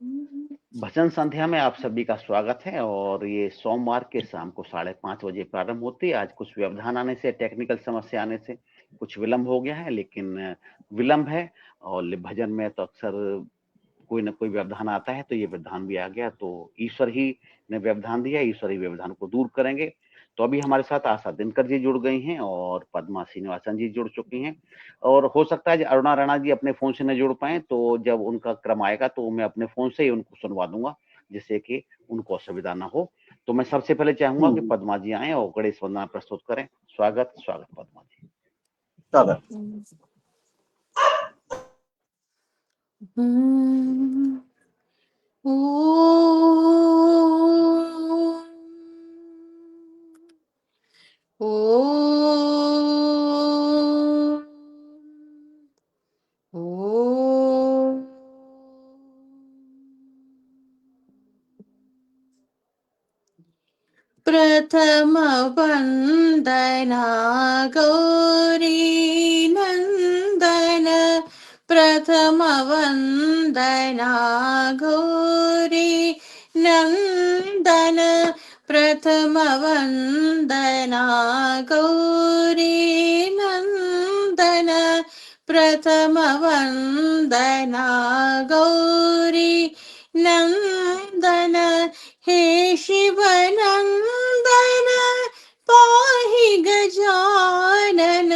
भजन संध्या में आप सभी का स्वागत है और ये सोमवार के शाम को 5:30 बजे प्रारंभ होती है। आज कुछ व्यवधान आने से, टेक्निकल समस्या आने से कुछ विलंब हो गया है, लेकिन विलंब है और भजन में तो अक्सर कोई ना कोई व्यवधान आता है, तो ये व्यवधान भी आ गया। तो ईश्वर ही ने व्यवधान दिया, ईश्वर ही व्यवधान को दूर करेंगे। तो अभी हमारे साथ आशा दिनकर जी जुड़ गई हैं और पद्मा श्रीनिवासन जी जुड़ चुकी हैं और हो सकता है कि अरुणा राणा जी अपने फोन से न जुड़ पाए, तो जब उनका क्रम आएगा तो मैं अपने फोन से ही उनको सुनवा दूंगा, जिससे कि उनको असुविधा ना हो। तो मैं सबसे पहले चाहूंगा कि पद्मा जी आए और गणेश वंदना प्रस्तुत करें। स्वागत स्वागत पद्मा जी। प्रथम वंदना गौरी नंदन, प्रथम वंदना गौरी नंदन, प्रथम वंदना गौरी नंदन, प्रथम वंदना गौरी नंदन, हे शिवनंदन पाहि गजानन,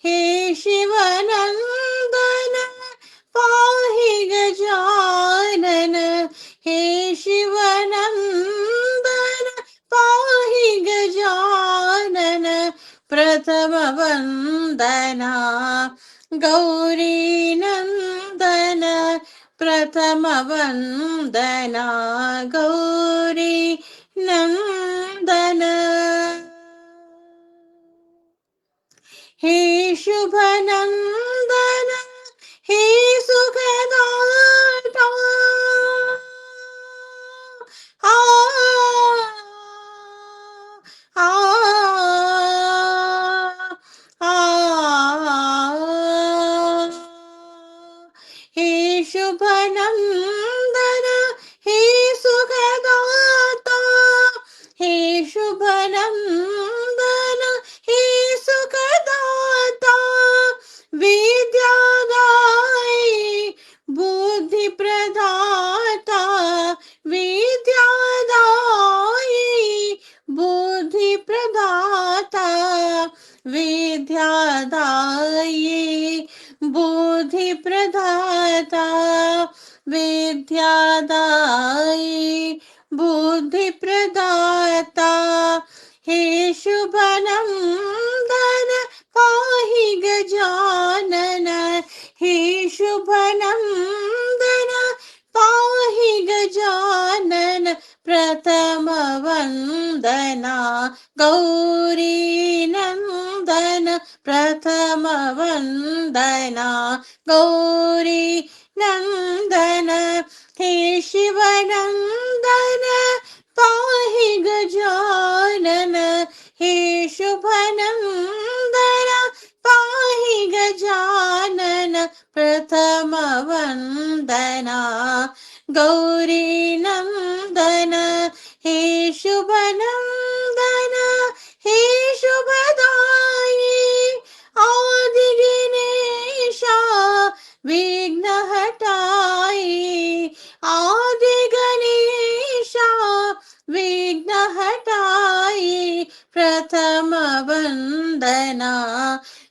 हे शिवनंदन पाहि गजानन, हे शिवनंदन पाहि गजानन, प्रथम वंदना गौरी नंदन, प्रथम वंदना गौरी नंदन, हे शुभ नंदन हे सुखदाता, आ आ आ हे शुभ नंदन हे सुखदाता, हे शुभ नंदन हे सुखदाता, विद्यादायी बुद्धि प्रदाता, विद्यादायी बुद्धि प्रदाता, विद्यादायी बुद्धि प्रदाता, विद्यादायी बुद्धि प्रदाता, हे शुभ नंदन पाहि गजानन, हे शुभ नंदन पाहि गजानन, प्रथम वंदना गौरी नंदन, प्रथम वंदना गौरी नंदन, हे शिवनंदन पाहि गजानन, हे शुभ नंदन पाहि गजानन, प्रथम वंदना गौरी नंदन, हे शुभ नंदन हे शुभदायी आदि गणेशा विघ्न हटाई, आदि गणेशा विघ्न हटाई, प्रथम वंदना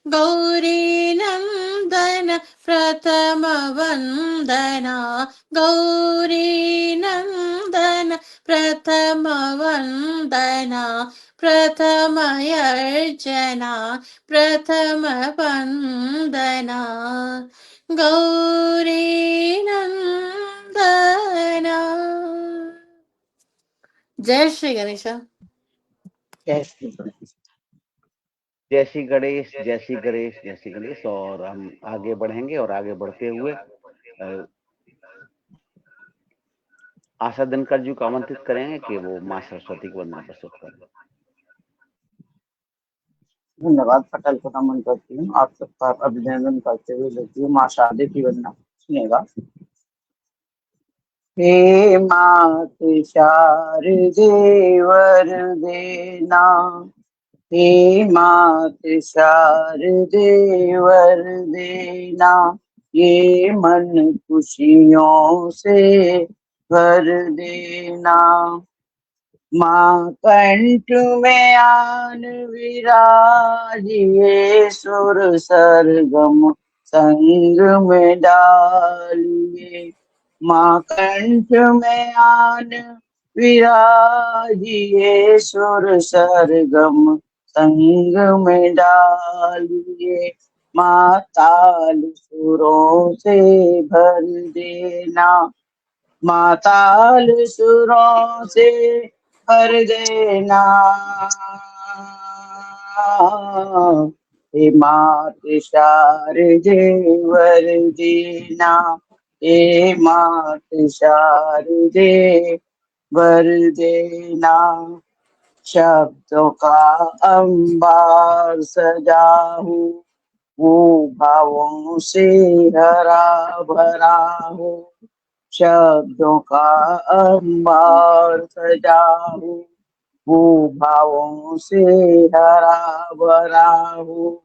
गौरी नंदन, प्रथम वंदना गौरी नंदन, प्रथम वंदना प्रथम अर्चना, प्रथम वंदना गौरी नंदना। जय श्री गणेश। जय श्री गणेश, जय श्री गणेश, जय श्री गणेश, जय श्री गणेश। और हम आगे बढ़ेंगे और आगे बढ़ते हुए आशा दिनकर जी को आमंत्रित करेंगे कि वो माँ सरस्वती को वंदना प्रस्तुत करें। धन्यवाद। पटल को नमन करती हूँ। आप सबका अभिनंदन करते हुए लेती हूँ माँ शारदे की वंदना। सुनिएगा। हे मात शारदे वरदेना, हे मात शारदे वरदेना, ये मन खुशियों से भर देना। माँ कंठ में आन विराजिए, सुर सरगम संग में डालिए। माँ कंठ में आन विराजिए, सुर सरगम संग में डालिए। माँ ताल सुरों से भर देना, माताल सुरों से भर देना। हे मात शारदे वरदेना, हे मात शारदे वरदेना। शब्दों का अंबार सजा हूँ, वो भावों से हरा भरा हूँ। शब्दों का अंबार सजा हूँ, वो भावों से हरा भरा हूँ।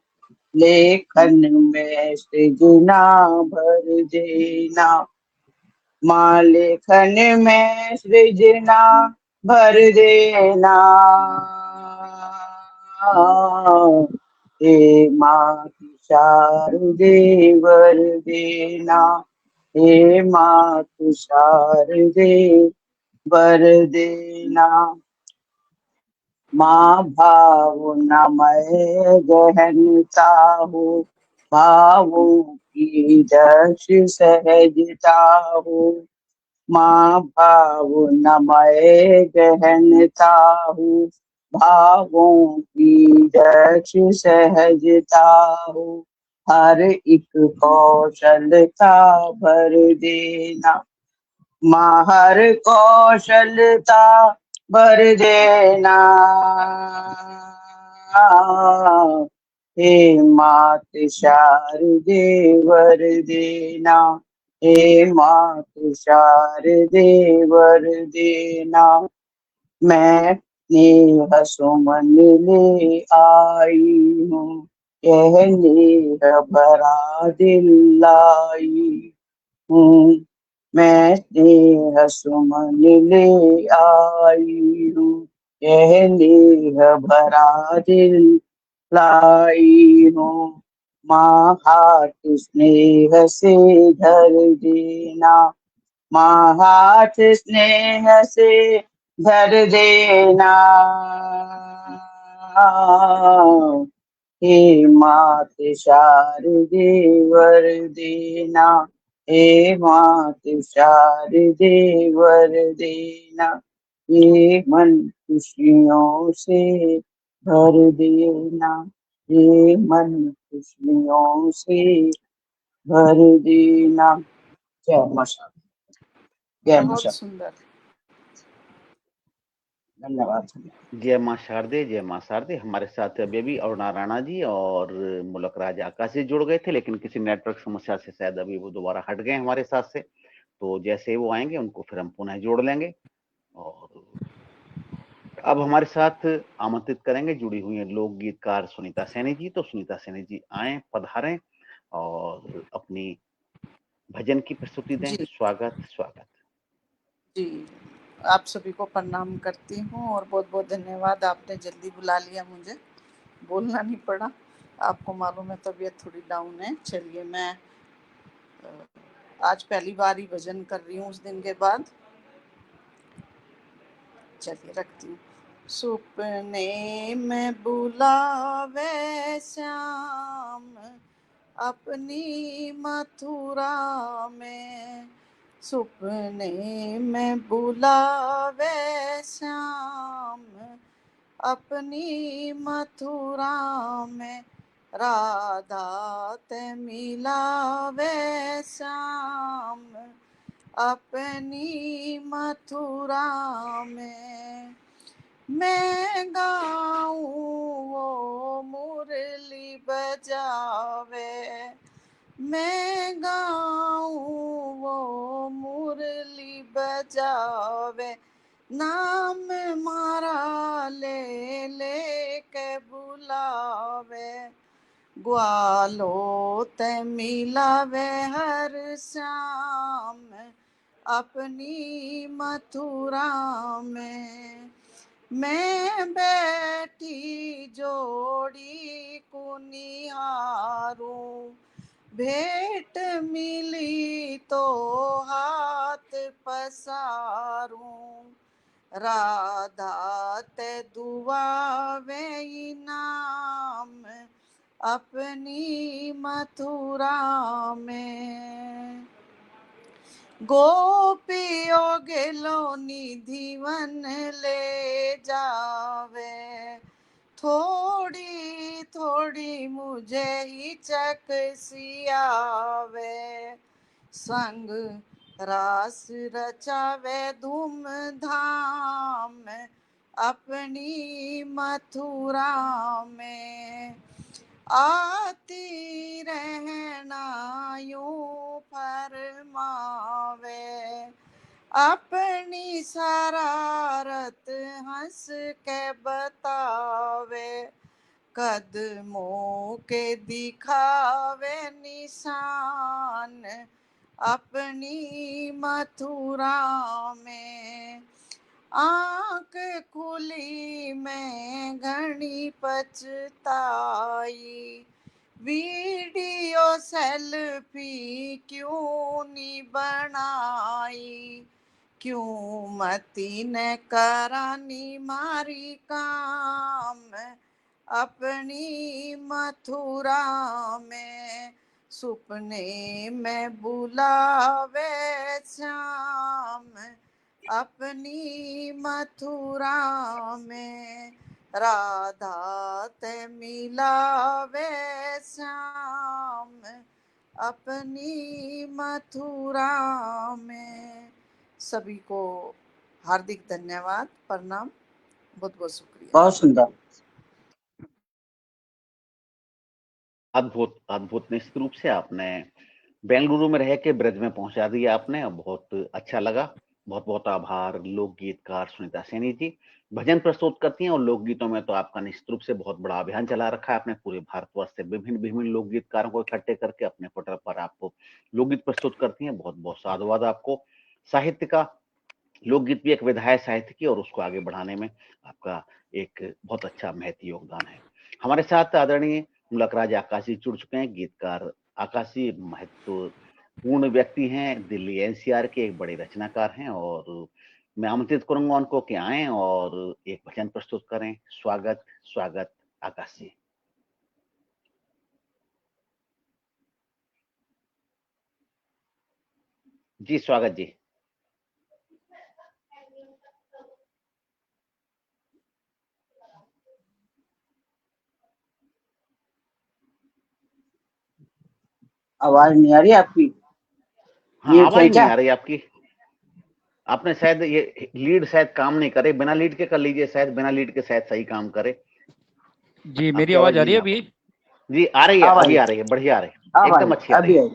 लेखन में सृजना भर देना, माँ लेखन में सृजना भर देना। हे माँ शारदे वरदेना, हे माँ शारदे वरदेना। माँ भावनामय गहनता हो, भावों की दक्ष सहजता हो। माँ भावनामय गहनता हो, भावों की दक्ष सहजता हो। हर एक कौशलता भर देना, माँ हर कौशलता भर देना। हे मात शारदे वरदेना, हे मात शारदे वरदेना। मैं स्नेह सुमन ले आई हूँ, यह नेह भरा दिल लाई हूँ। मैं स्नेह सुमन ले आई हूँ, यह नेह भरा दिल लाई हूँ। माँ हाथ स्नेह से धर देना, माँ हाथ स्नेह से धर देना। हे मात शारदे वरदेना, हे मात शारदे वरदेना। ये मन खुशियों से भर देना, ये मन खुशियों से भर देना। जय मां शारदा, जय मां बहुत शारदा। सुंदर। धन्यवाद। जय माँ शारदे, जय माँ शारदे। हमारे साथ अभी अभी अरुणा राणा जी और मुलक राज आकाश जी जुड़ गए थे, लेकिन किसी नेटवर्क समस्या से शायद अभी वो दोबारा हट गए हमारे साथ से। तो जैसे ही वो आएंगे उनको फिर हम पुनः जोड़ लेंगे। और अब हमारे साथ आमंत्रित करेंगे जुड़ी हुई हैं लोक गीतकार सुनीता सैनी जी। तो सुनीता सैनी जी आए, पधारें और अपनी भजन की प्रस्तुति दें। जी स्वागत स्वागत। जी, आप सभी को प्रणाम करती हूँ और बहुत बहुत धन्यवाद, आपने जल्दी बुला लिया, मुझे बोलना नहीं पड़ा। आपको मालूम है तबीयत थोड़ी डाउन है। चलिए, मैं आज पहली बार ही भजन कर रही हूँ उस दिन के बाद। चलिए, रखती हूँ। सुपने में बुलावे श्याम अपनी मथुरा में, सुपने में बुलावे श्याम अपनी मथुरा में, राधा ते मिलावे श्याम अपनी मथुरा में। मैं गाऊं वो मुरली बजावे, मैं गाऊं वो मुरली जावे, नाम मारा ले ले के बुलावे, ग्वालो ते मिलावे हर शाम अपनी मथुरा में। मैं बैठी जोड़ी कुनिहारूं, भेंट मिली तो हाथ पसारूं, राधा ते दुआवे इनाम अपनी मथुरा में। गोपियों गेलो निधिवन ले जावे, थोड़ी थोड़ी मुझे हिचक सी आवे, संग रास रचावे धूम धाम अपनी मथुरा में। आती रहना यूं फरमावे, अपनी शरारत हंस के बतावे, कदमों के दिखावे निशान अपनी मथुरा में। आँख खुली मैं घनी पछताई, वीडियो सेल्फी क्यों नहीं बनाई, क्यों मती ने करानी मारी काम अपनी मथुरा में। सुपने में बुलावे श्याम अपनी मथुरा में, राधा ते मिलावे श्याम अपनी मथुरा में। सभी को हार्दिक धन्यवाद, प्रणाम, बहुत बहुत शुक्रिया। बहुत सुंदर। अद्भुत अद्भुत। निश्चित रूप से आपने बेंगलुरु में रह के ब्रज में पहुंचा दिया आपने, बहुत अच्छा लगा। बहुत बहुत आभार। लोकगीतकार सुनीता सैनी जी भजन प्रस्तुत करती हैं और लोकगीतों में तो आपका निश्चित रूप से बहुत बड़ा अभियान चला रखा है आपने। पूरे भारतवर्ष से विभिन्न विभिन्न लोकगीतकारों को इकट्ठे करके अपने पटल पर आपको लोकगीत प्रस्तुत करती हैं। बहुत बहुत साधुवाद आपको। साहित्य का, लोकगीत भी एक विधा है साहित्य की, और उसको आगे बढ़ाने में आपका एक बहुत अच्छा महती योगदान है। हमारे साथ आदरणीय मुलकराज आकाशी जुड़ चुके हैं। गीतकार आकाशी महत्वपूर्ण व्यक्ति हैं, दिल्ली एनसीआर के एक बड़े रचनाकार हैं, और मैं आमंत्रित करूंगा उनको कि आए और एक भजन प्रस्तुत करें। स्वागत स्वागत आकाशी। जी स्वागत जी। आवाज नहीं आ रही आपकी? हाँ, आवाज नहीं आ रही आपकी। आपने शायद ये लीड शायद काम नहीं करे, बिना लीड के कर लीजिए, शायद बिना लीड के शायद सही काम करे। जी मेरी आवाज आ रही है अभी? जी आ रही है, अभी आ रही है, बढ़िया आ रही है, एकदम अच्छी आ रही है,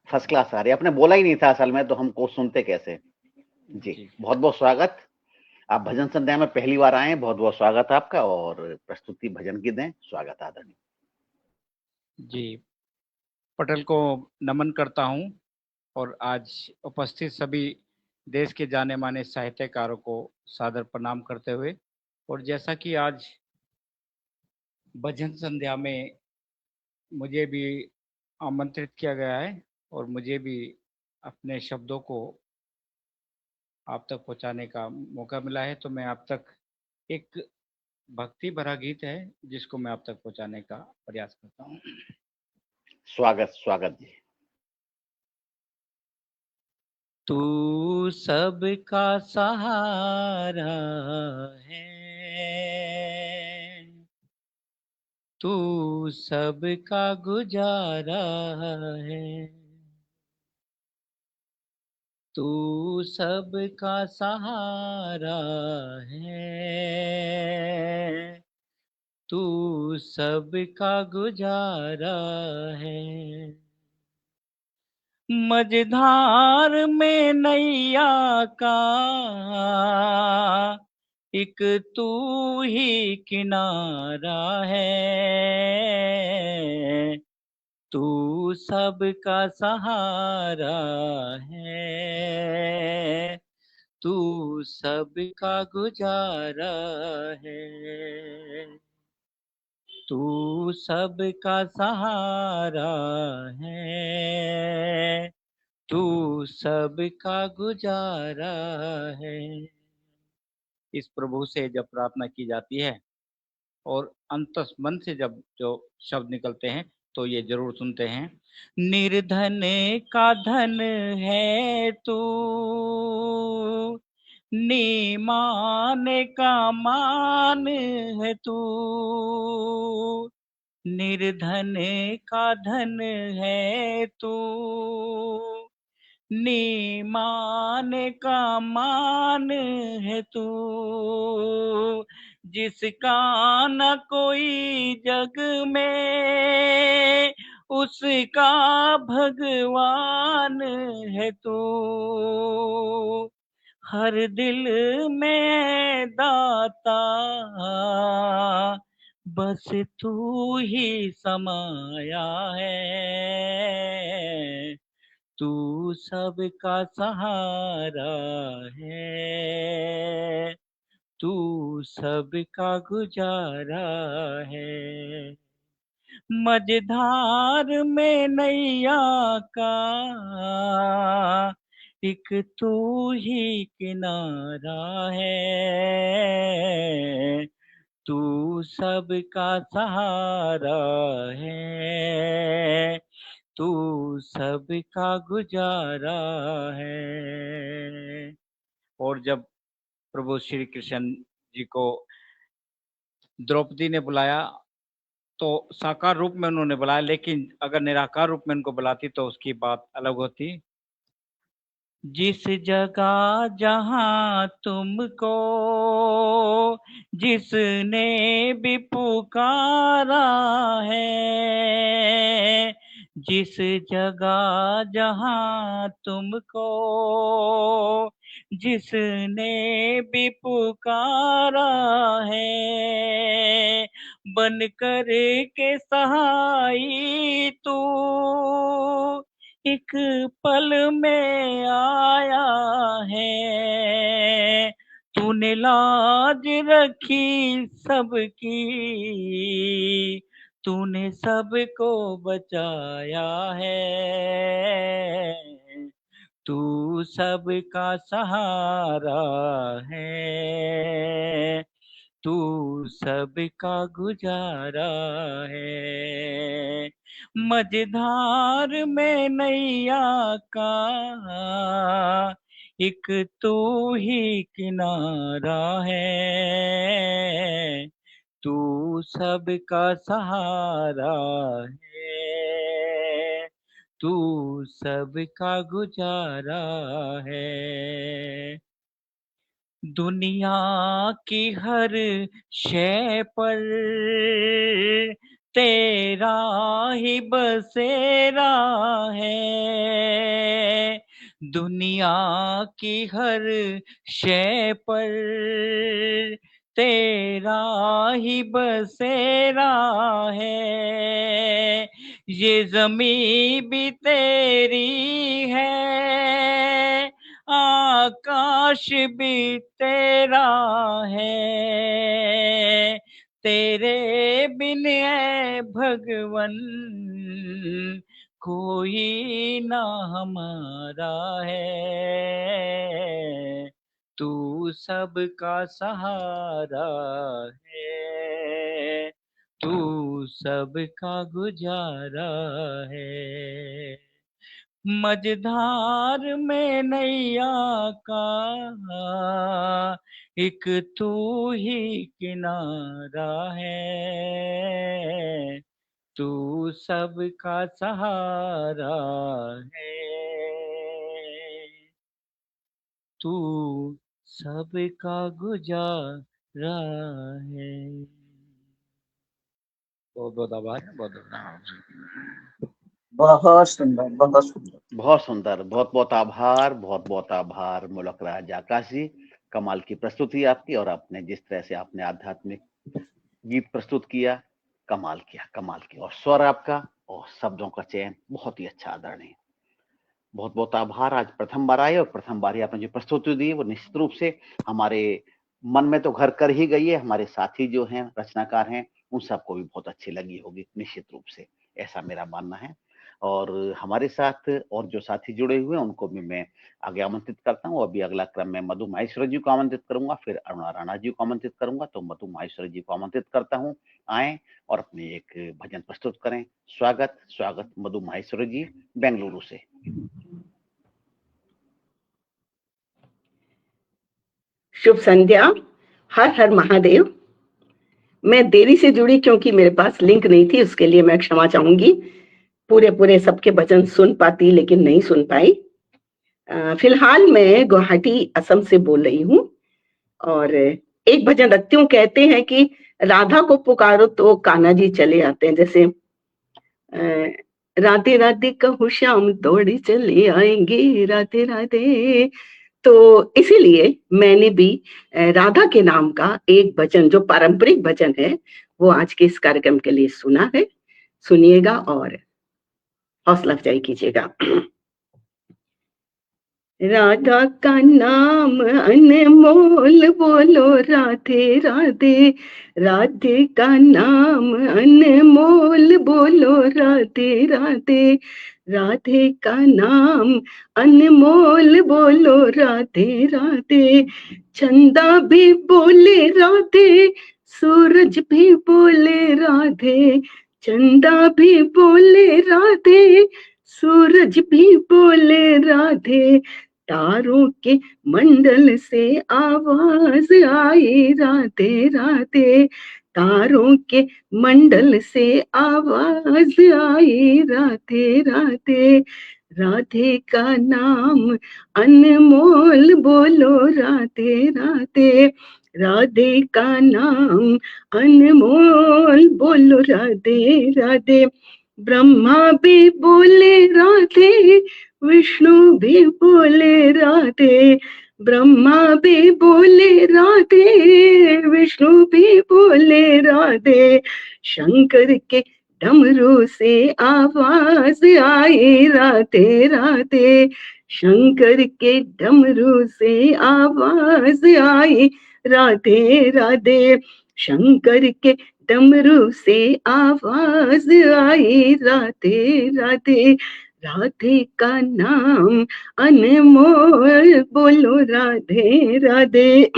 फर्स्ट क्लास आ रही है। आपने बोला ही नहीं था असल में, तो हमको सुनते कैसे। जी बहुत बहुत स्वागत। आप भजन संध्या में पहली बार आए, बहुत बहुत स्वागत आपका, और प्रस्तुति भजन की दें। स्वागत आदरणीय जी। पटेल को नमन करता हूं, और आज उपस्थित सभी देश के जाने माने साहित्यकारों को सादर प्रणाम करते हुए, और जैसा कि आज भजन संध्या में मुझे भी आमंत्रित किया गया है और मुझे भी अपने शब्दों को आप तक पहुंचाने का मौका मिला है, तो मैं आप तक एक भक्ति भरा गीत है जिसको मैं आप तक पहुंचाने का प्रयास करता हूं। स्वागत स्वागत जी। तू सबका सहारा है, तू सबका गुजारा है, तू सबका सहारा है, तू सबका गुजारा है। मझधार में नैया का एक तू ही किनारा है, तू सबका सहारा है, तू सबका गुजारा है, तू सबका सहारा है, तू सबका गुजारा है। इस प्रभु से जब प्रार्थना की जाती है और अंतस मन से जब जो शब्द निकलते हैं तो ये जरूर सुनते हैं। निर्धन का धन है तू, नीमान का मान है तू, निर्धन का धन है तू, नीमान का मान है तू, जिसका न कोई जग में उसका भगवान है तू, हर दिल में दाता बस तू ही समाया है, तू सबका सहारा है, तू सबका गुजारा है। मझधार में नैया का एक तू ही किनारा है, तू सबका सहारा है, तू सबका गुजारा है। और जब प्रभु श्री कृष्ण जी को द्रौपदी ने बुलाया तो साकार रूप में उन्होंने बुलाया, लेकिन अगर निराकार रूप में उनको बुलाती तो उसकी बात अलग होती। जिस जगह जहां तुमको जिसने भी पुकारा है, जिस जगह जहां तुमको जिसने भी पुकारा है, बन कर के सहाई तू एक पल में आया है, तूने लाज रखी सबकी, तूने सबको बचाया है, तू सबका सहारा है, तू सबका गुजारा है। मझधार में नैया का एक तू ही किनारा है, तू सबका सहारा है, तू सबका गुजारा है। दुनिया की हर शय पर तेरा ही बसेरा है, दुनिया की हर शय पर तेरा ही बसेरा है, ये ज़मीं भी तेरी है, आकाश भी तेरा है, तेरे बिन है भगवन कोई ना हमारा है, तू सबका सहारा है, तू सबका गुजारा है। मझधार में नैया का एक तू ही किनारा है, तू सबका सहारा है, तू सबका गुजारा है। बहुत बहुत आभार, बहुत बहुत धन्यवाद। बहुत सुंदर, बहुत सुंदर। बहुत सुंदर, बहुत बहुत आभार, बहुत बहुत आभार मुलक राज आकाश जी। कमाल की प्रस्तुति आपकी, और आपने जिस तरह से आपने आध्यात्मिक गीत प्रस्तुत किया, कमाल किया, कमाल किया। और स्वर आपका और शब्दों का चयन बहुत ही अच्छा, आदरणीय। बहुत बहुत आभार। आज प्रथम बार आए और प्रथम बार ही आपने जो प्रस्तुति दी वो निश्चित रूप से हमारे मन में तो घर कर ही गई है। हमारे साथी जो हैं, रचनाकार हैं, उन सबको भी बहुत अच्छी लगी होगी निश्चित रूप से, ऐसा मेरा मानना है। और हमारे साथ और जो साथी जुड़े हुए हैं उनको भी मैं आगे आमंत्रित करता हूँ। अभी अगला क्रम में मधु माहेश्वर जी को आमंत्रित करूंगा, फिर अरुणा राणा जी को आमंत्रित करूंगा। तो मधु माहेश्वर जी को आमंत्रित करता हूँ, आए और अपने एक भजन प्रस्तुत करें। स्वागत स्वागत मधु माहेश्वर जी, बेंगलुरु से। शुभ संध्या। हर हर महादेव। मैं देरी से जुड़ी क्योंकि मेरे पास लिंक नहीं थी, उसके लिए मैं क्षमा चाहूंगी। पूरे सबके भजन सुन पाती लेकिन नहीं सुन पाई। फिलहाल मैं गुवाहाटी असम से बोल रही हूँ और एक भजन रखती हूँ। कहते हैं कि राधा को पुकारो तो कान्हा जी चले आते हैं। जैसे राधे राधे कहूँ श्याम दौड़े चले आएंगे, राधे राधे। तो इसीलिए मैंने भी राधा के नाम का एक भजन, जो पारंपरिक भजन है, वो आज के इस कार्यक्रम के लिए सुना है। सुनिएगा और हौसला अफजाई कीजिएगा। राधा का नाम अनमोल, बोलो राधे राधे। राधे का नाम अनमोल, बोलो राधे राधे। राधे का नाम अनमोल, बोलो राधे राधे। चंदा भी बोले राधे, सूरज भी बोले राधे। चंदा भी बोले राधे, सूरज भी बोले राधे। तारों के मंडल से आवाज आई, राधे राधे। तारों के मंडल से आवाज आई, राधे राधे। राधे का नाम अनमोल, बोलो राधे राधे। राधे का नाम अनमोल, बोलो राधे राधे। ब्रह्मा भी बोले राधे, विष्णु भी बोले राधे। ब्रह्मा भी बोले राधे, विष्णु भी बोले राधे। शंकर के डमरू से आवाज आई, राधे राधे। शंकर के डमरू से आवाज आई, राधे राधे। शंकर के डमरू से आवाज आई, राधे राधे। राधे का नाम अनमोल, बोलो राधे राधे।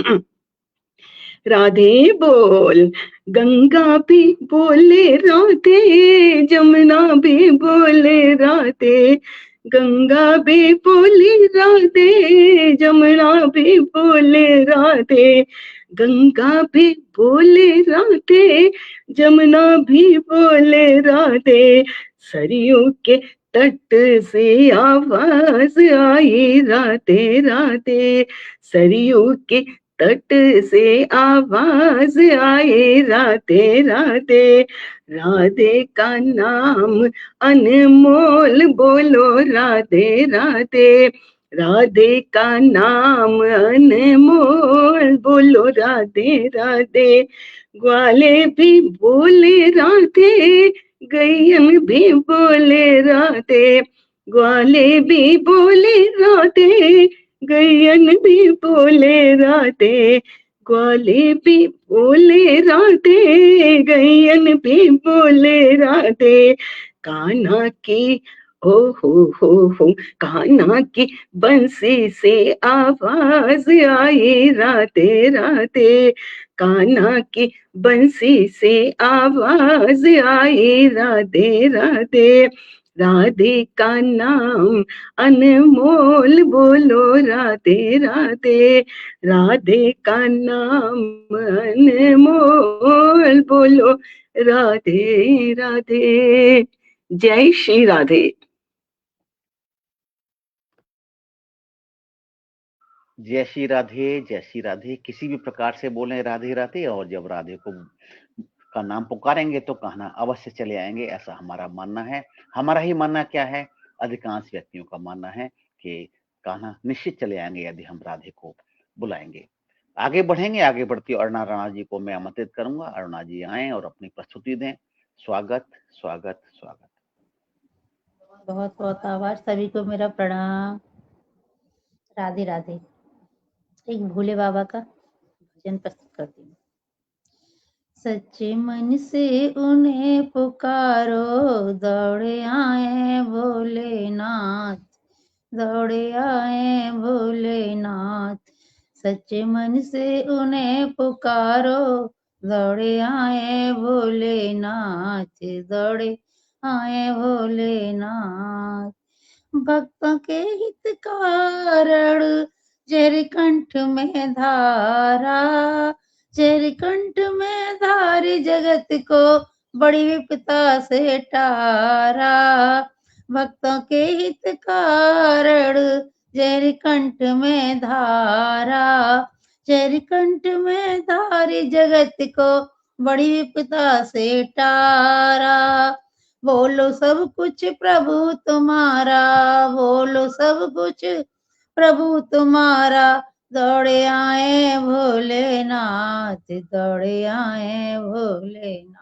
राधे बोल। गंगा भी बोले राधे, जमुना भी बोले राधे। गंगा भी बोले राधे, जमुना भी बोले राधे। गंगा भी बोले राधे, जमुना भी बोले राधे। सरयू के तट से आवाज आई, राधे राधे। सरयू के तट से आवाज आई, राधे राधे। राधे का नाम अनमोल, बोलो राधे राधे। राधे का नाम अनमोल, बोलो राधे राधे। ग्वाले भी बोले राधे, गैयन भी बोले राधे। ग्वाले भी बोले राधे, गैयन भी बोले राधे। ग्वाले भी बोले राधे, गैयन भी बोले राधे। कान्हा की हो कान्हा की बंसी से आवाज आई, राधे राधे। कान्हा की बंसी से आवाज आई, राधे राधे। राधे का नाम अनमोल, बोलो राधे राधे। राधे का नाम अनमोल, बोलो राधे राधे। जय श्री राधे। जय श्री राधे, जय श्री राधे। किसी भी प्रकार से बोलें राधे राधे, और जब राधे को का नाम पुकारेंगे तो कान्हा अवश्य चले आएंगे, ऐसा हमारा मानना है। हमारा ही मानना क्या है, अधिकांश व्यक्तियों का मानना है कि कान्हा निश्चित चले आएंगे यदि हम राधे को बुलाएंगे। आगे बढ़ेंगे। आगे बढ़ती अरुणा राणा जी को मैं आमंत्रित करूंगा। अरुणा जी आए और अपनी प्रस्तुति दें। स्वागत स्वागत स्वागत। बहुत बहुत आभार, सभी को मेरा प्रणाम। राधे राधे। एक भोले बाबा का भजन प्रस्तुत करती हूँ। सच्चे मन से उन्हें पुकारो, दौड़े आए भोलेनाथ, दौड़े आए भोलेनाथ। सच्चे मन से उन्हें पुकारो, दौड़े आए भोलेनाथ, दौड़े आए भोलेनाथ। भक्तों के हित कारण जरकंठ में धारा, जरकंठ में धारी जगत को बड़ी विपदा से टारा। भक्तों के हित कारण जरकंठ में धारा, जरकंठ में धारी जगत को बड़ी विपदा से टारा। बोलो सब कुछ प्रभु तुम्हारा, बोलो सब कुछ प्रभु तुम्हारा, दौड़े आए भोलेनाथ, दौड़े आए भोलेनाथ।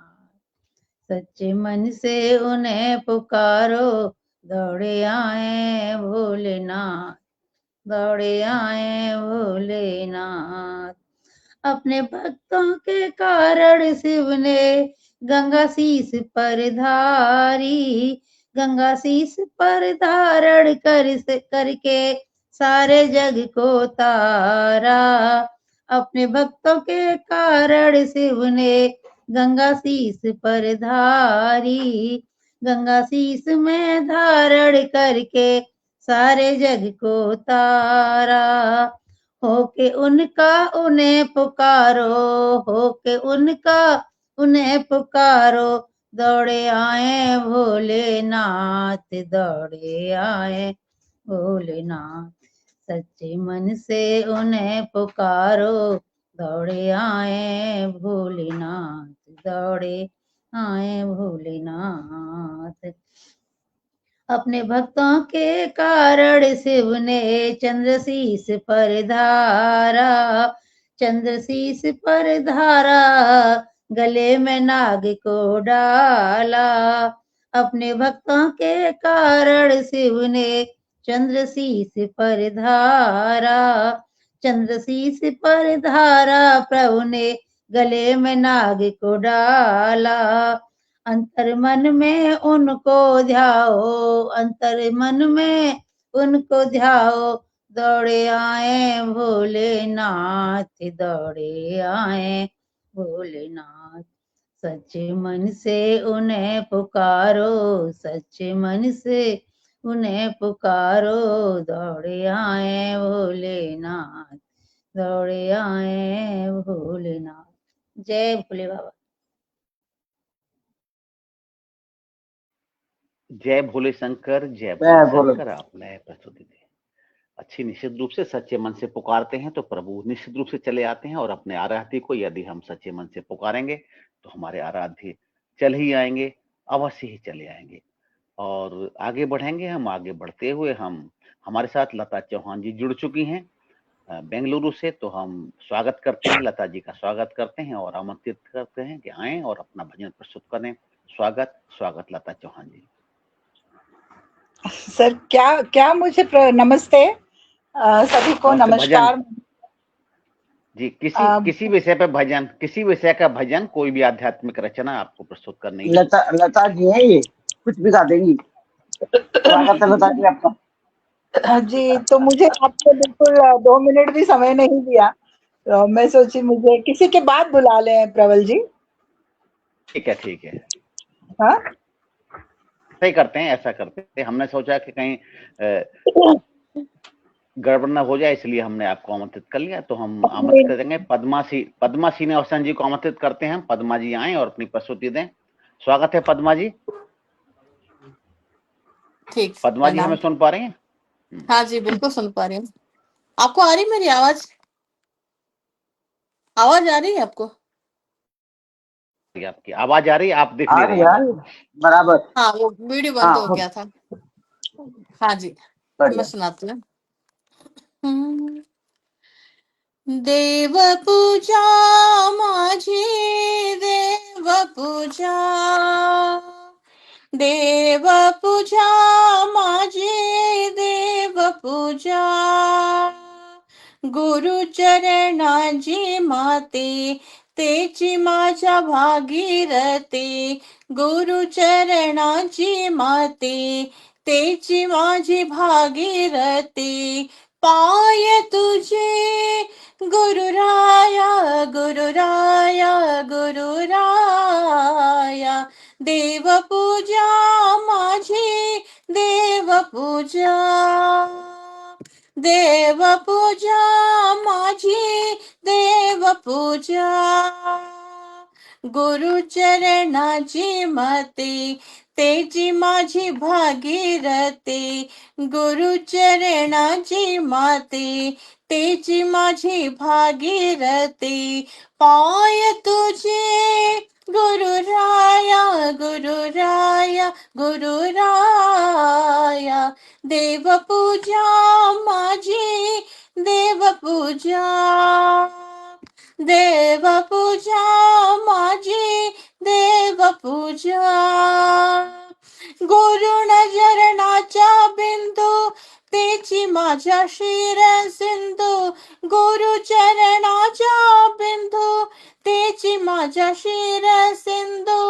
सच्चे मन से उन्हें पुकारो, दौड़े आए भोलेनाथ, दौड़े आए भोलेनाथ। अपने भक्तों के कारण शिव ने गंगा शीस पर धारी, गंगा शीस पर धारण करके सारे जग को तारा। अपने भक्तों के कारण शिव ने गंगा शीस पर धारी, गंगा शीस में धारण करके सारे जग को तारा। होके उनका उन्हें पुकारो, होके उनका उन्हें पुकारो, दौड़े आए भोलेनाथ, दौड़े आए भोलेनाथ। सच्चे मन से उन्हें पुकारो, दौड़े आए भोलेनाथ, दौड़े आए भोलेनाथ। अपने भक्तों के कारण शिव ने चंद्रशीष पर धारा, चंद्रशीष पर धारा, गले में नाग को डाला। अपने भक्तों के कारण शिव ने चंद्रशीष पर धारा, चंद्रशीष पर धारा, प्रभु ने गले में नाग को डाला। अंतर मन में उनको ध्याओ, अंतर मन में उनको ध्याओ, दौड़े आए भोलेनाथ, दौड़े आए भोलेनाथ। सच्चे मन से उन्हें पुकारो, सच्चे मन से उन्हें पुकारो, दौड़े आए भोलेनाथ, दौड़े आए भोलेनाथ। जय भोले बाबा। जय भोले शंकर, जय जय भोले भोले। शंकर। आपने प्रस्तुति दी अच्छी। निश्चित रूप से सच्चे मन से पुकारते हैं तो प्रभु निश्चित रूप से चले आते हैं, और अपने आराध्य को यदि हम सच्चे मन से पुकारेंगे तो हमारे आराध्य चल ही आएंगे, अवश्य ही चले आएंगे। और आगे बढ़ेंगे हम। आगे बढ़ते हुए हम हमारे साथ लता चौहान जी जुड़ चुकी हैं बेंगलुरु से, तो हम स्वागत करते हैं, लता जी का स्वागत करते हैं और आमंत्रित करते हैं कि आएं और अपना भजन प्रस्तुत करें। स्वागत स्वागत लता चौहान जी। सर क्या मुझे नमस्ते सभी को, नमस्ते। नमस्कार जी। किसी विषय पे भजन, किसी विषय का भजन, कोई भी आध्यात्मिक रचना आपको प्रस्तुत करनी है। लता जी है ये, कुछ भी गा देंगी। स्वागत है लता जी आपका। जी। तो मुझे आपको बिल्कुल 2 मिनट भी समय नहीं दिया, तो मैं सोची मुझे किसी के बाद बुला लें प्रबल जी। ठीक है, ठीक है। हाँ, सही करते हैं, ऐसा करते हैं। हमने सोचा कि कहीं गड़बड़ न हो जाए, इसलिए हमने आपको आमंत्रित कर लिया। तो हम आमंत्रित करेंगे पद्मा श्रीनिवासन जी को आमंत्रित करते हैं। पद्मा जी आए और अपनी प्रस्तुति दें। स्वागत है पद्मा जी। ठीक। पद्मा जी हमें सुन पा रही हैं? हाँ जी, बिल्कुल सुन पा रही हूँ। आपको आ रही मेरी आवाज? आवाज आ रही है आपको? आपकी आवाज आ रही है, आप देख आ नहीं रही रहे यार हैं। बराबर। हाँ वो वीडियो बंद हाँ हो हो गया था। हाँ जी, मैं बढ़िया। सुनाती हूँ। हम्म, देव पूजा माझी देव पूजा, देव पूजा माझी देव पूजा, गुरु चरणाची माते तेची माझ्या भागीरथी, गुरु चरणाची माते तेची माझी भागीरथी, पाय तुझे गुरुराया गुरुराया गुरुराया, देव पूजा माझी देव पूजा, देव पूजा माझी देव पूजा, गुरु चरणाची मती तेची माझी भागीरथी, गुरु चरणाची माते तेची माझी भागीरथी, पाय तुझे गुरुराया गुरुराया गुरुराया, देव पूजा माझी देव पूजा, देव पूजा माझी देव पूजा, गुरु नजरणाचा बिंदू तेची माझ्या शिर सिंधू, गुरु चरणाचा बिंदू तेची माझ्या शिर सिंधू,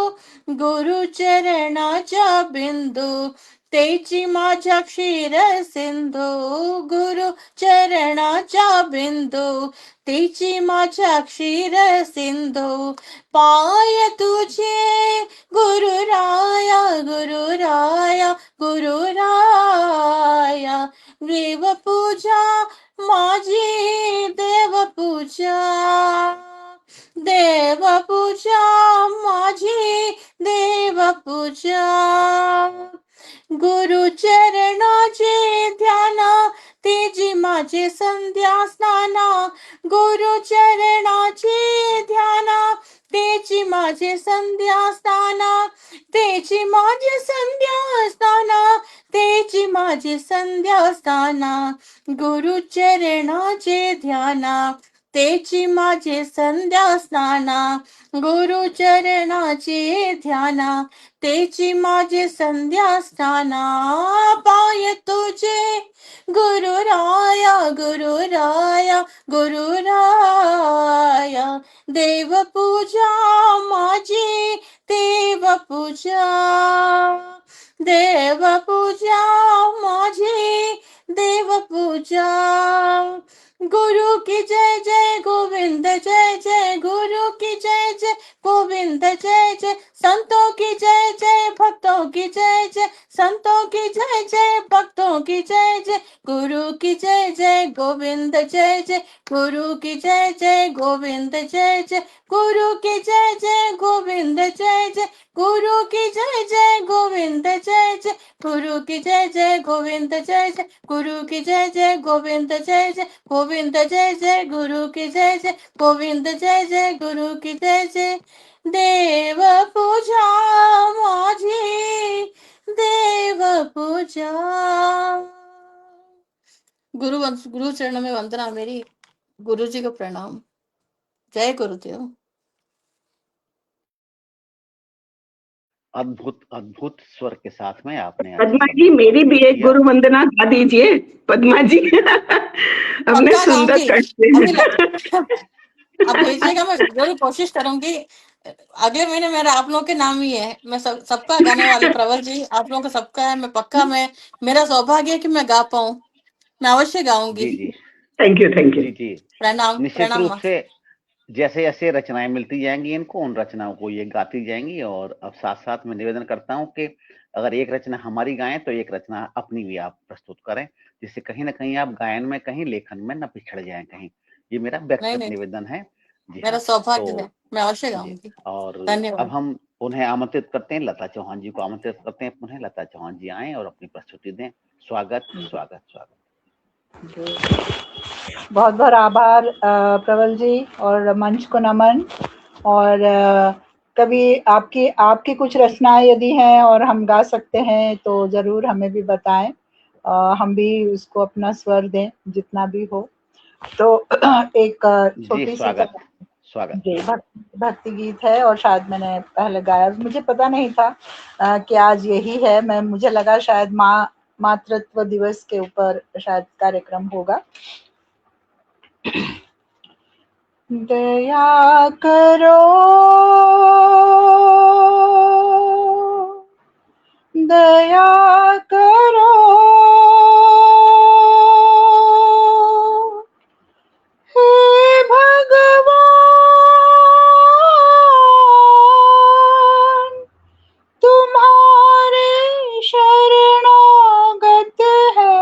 गुरु चरणाचा बिंदू तेची माझ्या क्षीर सिंधू, गुरु चरणाचा बिंदू तेची माझ्या क्षीर सिंधू, पाय तुझे गुरुराया गुरुराया गुरुराया, देव पूजा माझी देव पूजा, देव पूजा माझी देव पूजा, गुरु चरणाचे ध्यान तेजी माझे संध्या स्नाना, गुरु चरणाचे ध्यान तेची माझे संध्या स्नाना, तेची माझे संध्या स्नाना, तेची माझे संध्या स्नाना, गुरु चरणाचे ध्याना तेची माझे संध्या स्नाना, गुरु चरणाचे ध्याना तेची माझे संध्या स्नाना, पाय तुझे गुरुराया गुरुराया गुरुराया, देव पूजा माझी देव पूजा, देव पूजा माझी देव पूजा, गुरु की जय जय गोविंद जय जय, गुरु की जय जय गोविंद जय जय, संतों की जय जय भक्तों की जय जय, संतों की जय जय भक्तों की जय जय, गुरु की जय जय गोविंद जय जय, गुरु की जय जय गोविंद जय जय, गुरु की जय जय गोविंद जय जय, गुरु की जय जय गोविंद जय जय, गुरु की जय जय गोविंद जय जय, गुरु की जय जय गोविंद जय जय, गोविंद जय जय गुरु की जय जय, गोविंद जय जय गुरु की जय जय, देव पूजा माझी देव पूजा। गुरु चरण में वंदना मेरी, गुरु जी को प्रणाम, जय गुरुदेव। अद्भुत अद्भुत स्वर के साथ में आपने अच्छे पद्मा शब्दों जी का मेरी भी प्रयोग एक किया। गुरु वंदना गा दीजिए पद्मा जी। हमने पक्का सुंदर गाऊंगी कंठ अभी से। आप भेजिएगा, मैं जरूर कोशिश करूंगी। अगले महीने मेरा आप लोगों के नाम ही है, मैं सबका गाने वाले प्रवल जी, आप लोगों का सबका है, मैं पक्का, मैं मेरा सौभाग्य है कि मैं गा पाऊं, मैं अवश्य गाऊंगी। जी जी थैंक यू थैंक यू। जी जी प्रणाम निश्चित प्रणाम रूप माँ। से जैसे जैसे रचनाएं मिलती जाएंगी इनको, उन रचनाओं को ये गाती जाएंगी। और अब साथ साथ मैं निवेदन करता हूं कि अगर एक रचना हमारी गाएं तो एक रचना अपनी भी आप प्रस्तुत करें, जिससे कहीं ना कहीं आप गायन में कहीं लेखन में न पिछड़ जाएं कहीं। ये मेरा नहीं व्यक्तिगत नहीं, निवेदन है। जी मेरा हाँ, सौभाग्य है, तो मैं अवश्य जी। गाऊंगी। और अब धन्यवाद। हम उन्हें आमंत्रित करते हैं, लता चौहान जी को आमंत्रित करते हैं। उन्हें लता चौहान जी आए और अपनी प्रस्तुति दें। स्वागत स्वागत स्वागत। बहुत बहुत आभार प्रवल जी, और मंच को नमन। और कभी आपकी कुछ रचनाएं यदि हैं और हम गा सकते हैं तो जरूर हमें भी बताएं, हम भी उसको अपना स्वर दें जितना भी हो। तो एक जी छोटी सी स्वागत स्वागत। जी भक्ति गीत है और शायद मैंने पहले गाया, मुझे पता नहीं था कि आज यही है। मुझे लगा शायद मातृत्व दिवस के ऊपर शायद कार्यक्रम होगा। दया करो, दया करो, हे भगवान, तुम्हारे शरणागत है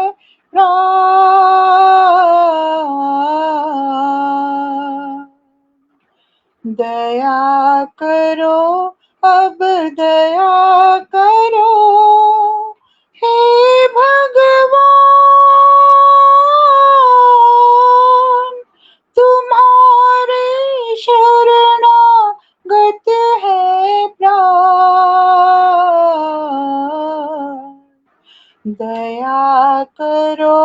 प्राण। दया करो, अब दया करो, हे भगवान, तुम्हारे शरणागत है प्राण। दया करो,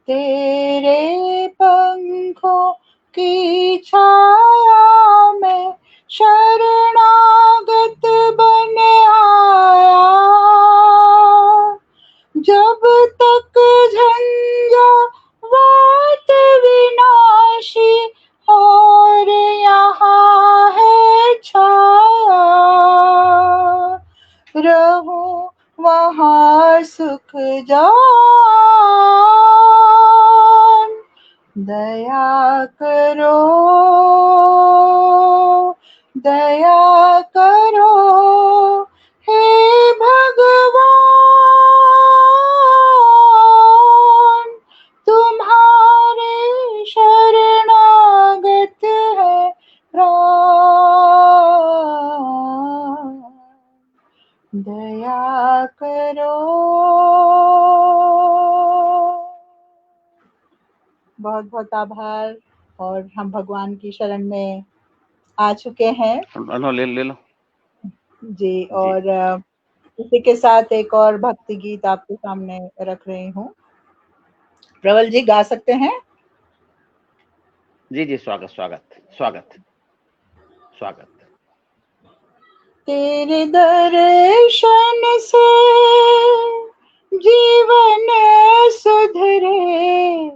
तेरे पंखों की छाया में शरणागत बन आया। जब तक झंझावात विनाशी और यहाँ है छाया, रहो वहाँ सुख जान। दया करो, दया करो, हे भगवान, तुम्हारे शरणागत है प्राण। दया करो। बहुत बहुत आभार। और हम भगवान की शरण में आ चुके हैं ले लो जी। और इसी के साथ एक और भक्ति गीत आपके सामने रख रही हूँ। प्रवल जी गा सकते हैं? जी स्वागत स्वागत स्वागत स्वागत। तेरे दर्शन से जीवन सुधरे,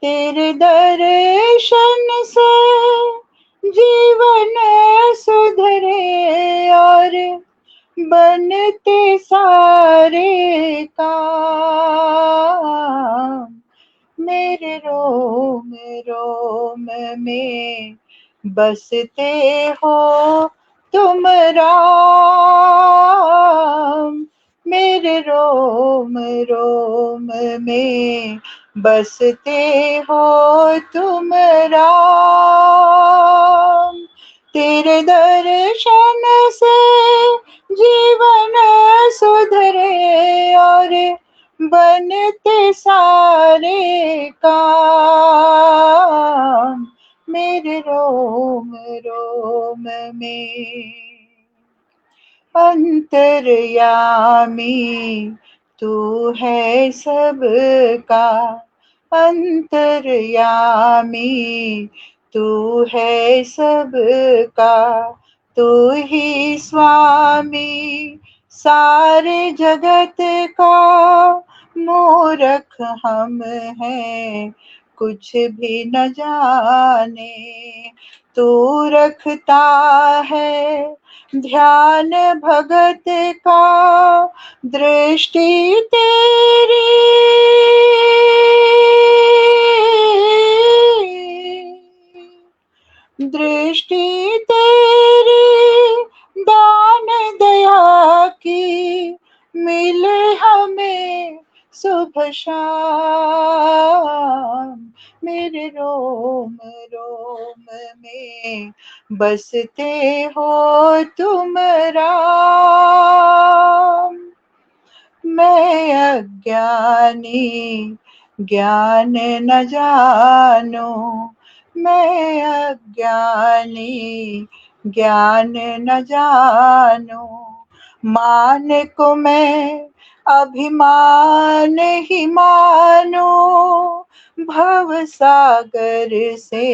तेरे दर्शन से जीवन सुधरे, और बनते सारे काम मेरे रोम रोम में बसते हो तुम राम। मेरे रोम रोम में बसते हो तुम राम। तेरे दर्शन से जीवन सुधरे, और बनते सारे काम मेरे रोम रोम में। अंतर्यामी तू है सबका, अंतर्यामी तू है सबका, तू ही स्वामी सारे जगत का। मूर्ख हम हैं कुछ भी न जाने, तू रखता है ध्यान भगत का। दृष्टि तेरी दृष्टि तेरी दान दया की, मिले हमें सुबह शाम। मेरे रोम रोम में बसते हो तुम राम। मैं अज्ञानी ज्ञान न जानो, मैं अज्ञानी ज्ञान न जानू, मान को मैं अभिमान ही मानो, भव सागर से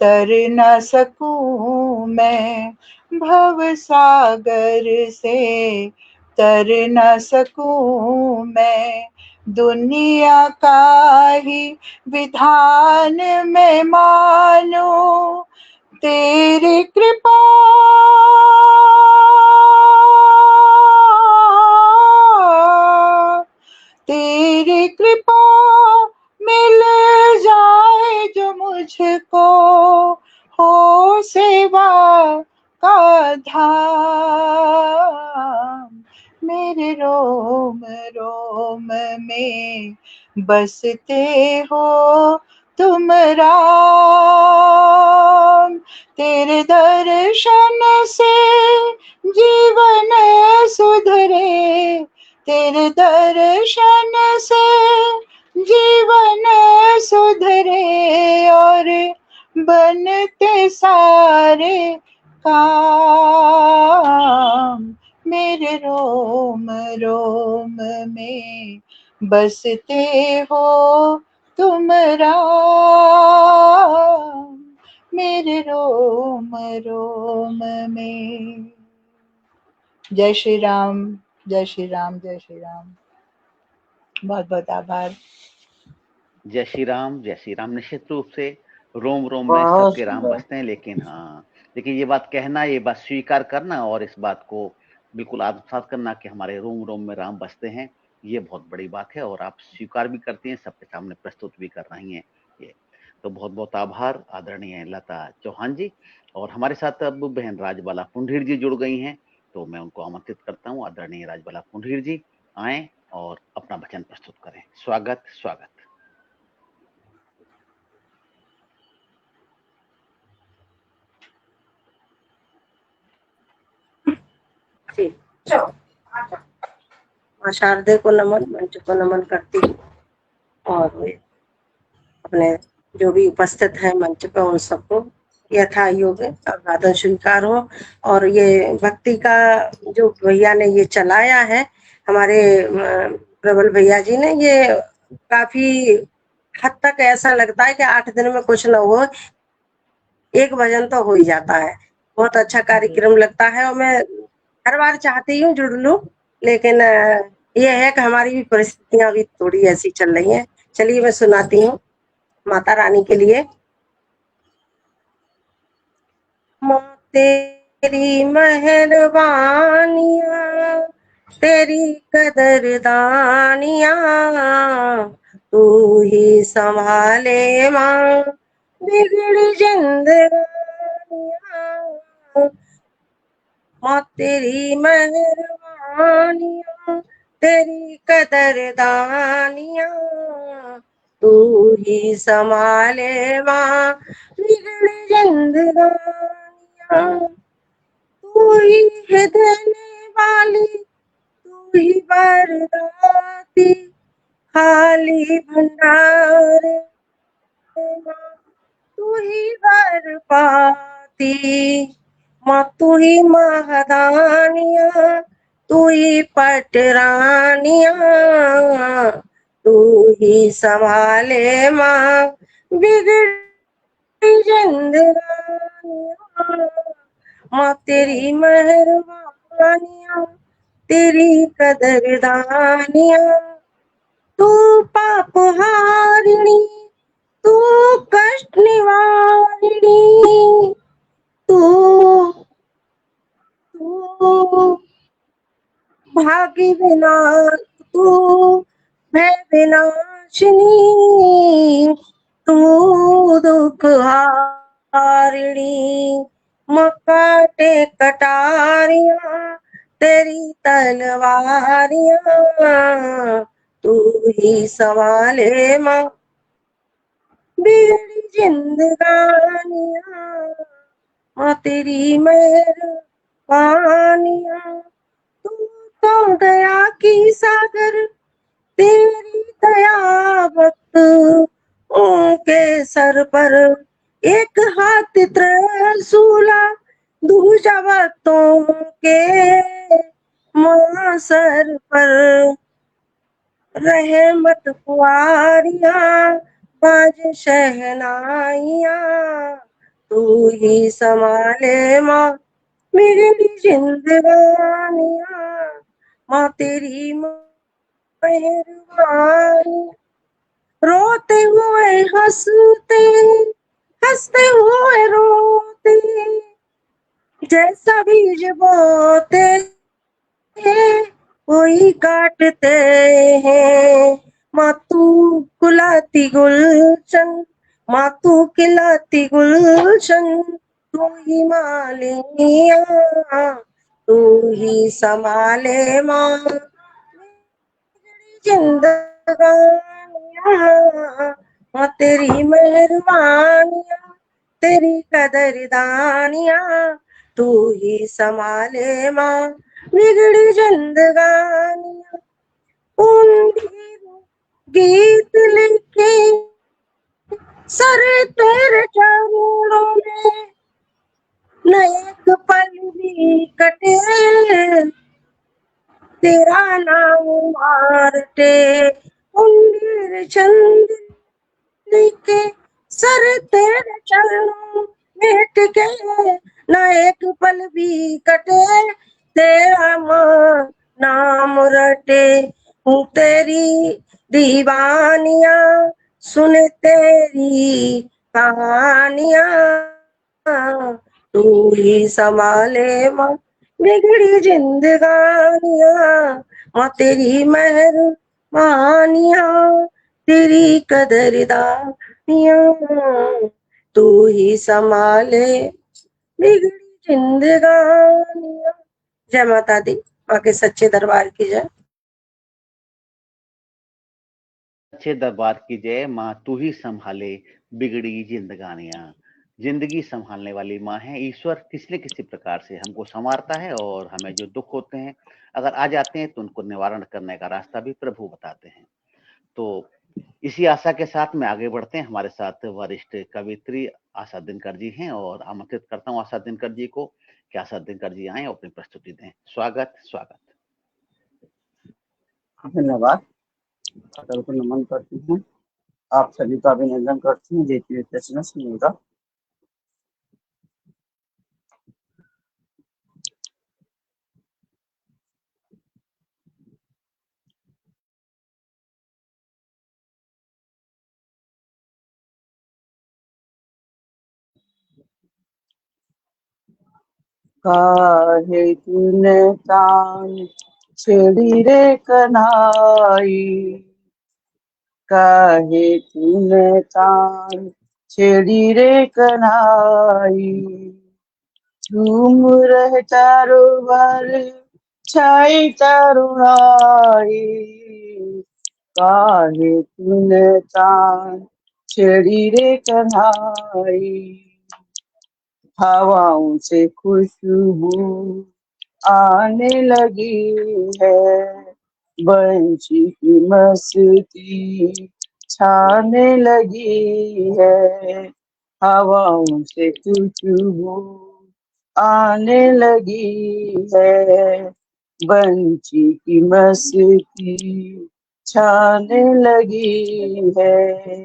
तर न सकूं मैं, भव सागर से तर न सकूं मैं, दुनिया का ही विधान में मानो, तेरी कृपा तेरी कृपा मिल जाए जो मुझको, हो सेवा का धाम, मेरे रोम रोम में बसते हो तुम राम, तेरे दर्शन से जीवन सुधरे, तेरे दर्शन से जीवन सुधरे, और बनते सारे काम, मेरे रोम रोम में बसते हो तुम राम, मेरे रोम रोम में। जय श्री राम, जय श्री राम, जय श्री राम। बहुत बहुत आभार। जय श्री राम, जय श्री राम। निश्चित रूप से रोम रोम में बहुत सबके राम सुंदर। बसते हैं, लेकिन हाँ, लेकिन ये बात कहना, ये बात स्वीकार करना और इस बात को बिल्कुल आत्मसात करना कि हमारे रोम रोम में राम बसते हैं, ये बहुत बड़ी बात है और आप स्वीकार भी करती हैं, सबके सामने प्रस्तुत भी कर रही हैं ये। तो बहुत बहुत आभार आदरणीय लता चौहान जी। और हमारे साथ अब बहन राजबाला पुंडीर जी जुड़ गई हैं, तो मैं उनको आमंत्रित करता हूँ। आदरणीय राजबाला पुंडीर जी आए और अपना वचन प्रस्तुत करें। स्वागत स्वागत। ठीक, चलो माँ शारदे को नमन, मंच को नमन करती हूँ और वे अपने जो भी उपस्थित हैं मंच पर उन सबको यथा योग्य अभिवादन स्वीकार हो। और ये भक्ति का जो भैया ने ये चलाया है, हमारे प्रबल भैया जी ने, ये काफी हद तक ऐसा लगता है कि 8 दिन में कुछ न हो, एक भजन तो हो ही जाता है। बहुत अच्छा कार्यक्रम लगता है और मैं हर बार चाहती हूँ जुड़ लूं, लेकिन ये है कि हमारी भी परिस्थितियां भी थोड़ी ऐसी चल रही हैं। चलिए मैं सुनाती हूँ माता रानी के लिए। माँ तेरी मेहरबानियां, तेरी कदरदानियां, तू ही संभाले माँ बिगड़ी जिंदगानियां। माँ तेरी मेहरबानियां, तेरी कदरदानियां, तू ही संभाले माँ बिगड़ी जिंदगानियां। तू ही है देने वाली, तू ही वरदाती, खाली भंडार माँ तू ही वर पाती। माँ तू ही महादानियां, तू ही पटरानियां, तू ही संभाले माँ बिगड़ी जिंदगानियां। माँ तेरी मेहरबानियां, तेरी कदरदानियां, तू पाप हारिणी, तू कष्ट निवारिणी, तू भाग्य विनाश, तू भय विनाशिनी, तू दुख हारिणी। मकाटे कटारियां, तेरी तलवारियां, तू ही संभाले माँ बिगड़ी जिंदगानियां। माँ तेरी मेहरबानियां, तू तो दया की सागर, तेरी दया भक्त उनके सर पर एक हाथ त्रिशूला दूजा भक्तों के मुआसर पर रहमत कुआरिया बाज शहनाइया तू ही संभाले माँ मेरी जिंदगानिया माँ तेरी मेहरबानी रोते हुए हंसते हंसते हुए रोते जैसा बीज बोते कोई काटते हैं माँ तू कुलाती गुलशन माँ तू खिलाती गुलशन तू ही मालिया तू ही संभाले माँ जिंदगानिया माँ तेरी मेहरबानिया तेरी कदरदानिया तू ही संभाले माँ बिगड़ी जिंदगानिया गीत लिखे सर तेरे चरणों में न एक पल भी कटे तेरा नाम मारते उंडीर चंद लिखे सर तेरे चरणों में टिके न एक पल भी कटे तेरा नाम रटे हूँ तेरी दीवानिया सुन तेरी कहानियां तू ही संभाले माँ बिगड़ी जिंदगानिया माँ तेरी मेहरबानिया तेरी कदरदानिया तू ही संभाले बिगड़ी जिंदगानिया। जय माता दी, माँ के सच्चे दरबार की जय। सच्चे दरबार की जय। माँ तू ही संभाले बिगड़ी जिंदगानियां। जिंदगी संभालने वाली माँ है। ईश्वर किसी न किसी प्रकार से हमको संवारता है और हमें जो दुख होते हैं अगर आ जाते हैं तो उनको निवारण करने का रास्ता भी प्रभु बताते हैं। तो इसी आशा के साथ में आगे बढ़ते हैं। हमारे साथ वरिष्ठ कवित्री आशा दिनकर जी हैं और आमंत्रित करता हूँ आशा दिनकर जी को कि आशा दिनकर जी आए और अपनी प्रस्तुति दें। स्वागत स्वागत। धन्यवाद। अटल को नमन करती हूँ। आप सभी का अभिनंदन करती हूँ। देखिए प्रश्न सुनिएगा। काहे तूने तान छेड़ी रे कन्हाई, काहे तूने तान छेड़ी रे कन्हाई, झूम रहे चारों बार छाई तरुणाई, काहे तूने तान छेड़ी रे कन्हाई, हवाओं से खुशबू आने लगी है, बंशी की मस्ती छाने लगी है, हवाओं से खुशबू आने लगी है, बंशी की मस्ती छाने लगी है,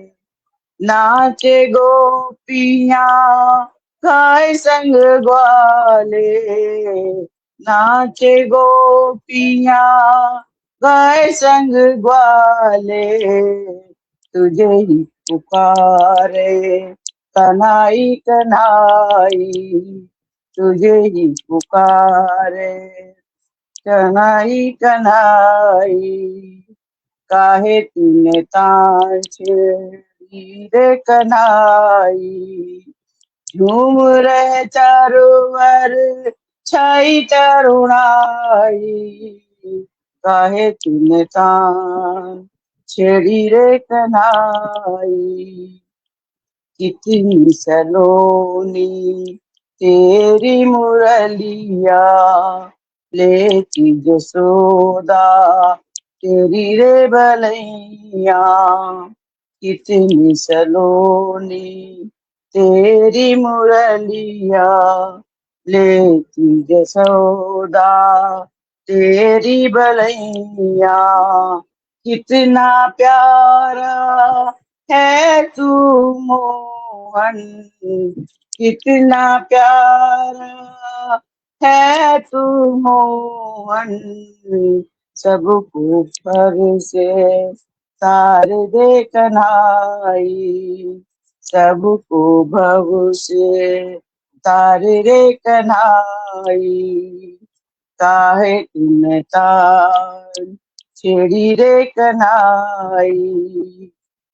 नाचे गोपियां गाए संग ग्वाले, नाचे गोपियां गाए संग ग्वाले, तुझे ही पुकारे कन्हाई कन्हाई, तुझे ही पुकारे कन्हाई कन्हाई, काहे तूने तान छेड़ी रे कन्हाई, झूम रहे चारों ओर छाई तरुणाई, काहे तूने तान छेड़ी रे कन्हाई, कितनी सलोनी तेरी मुरलिया, लेती जसोदा तेरी रे बलैया, कितनी सलोनी तेरी मुरलिया लेती जसोदा, तेरी बलैया कितना प्यारा है तू मोहन, कितना प्यारा है तू मोहन, सबको पर से तार दे कन्हाई, सबको भव से तार रे कन्हाई, काहे तुम तार छेड़ी रे कन्हाई,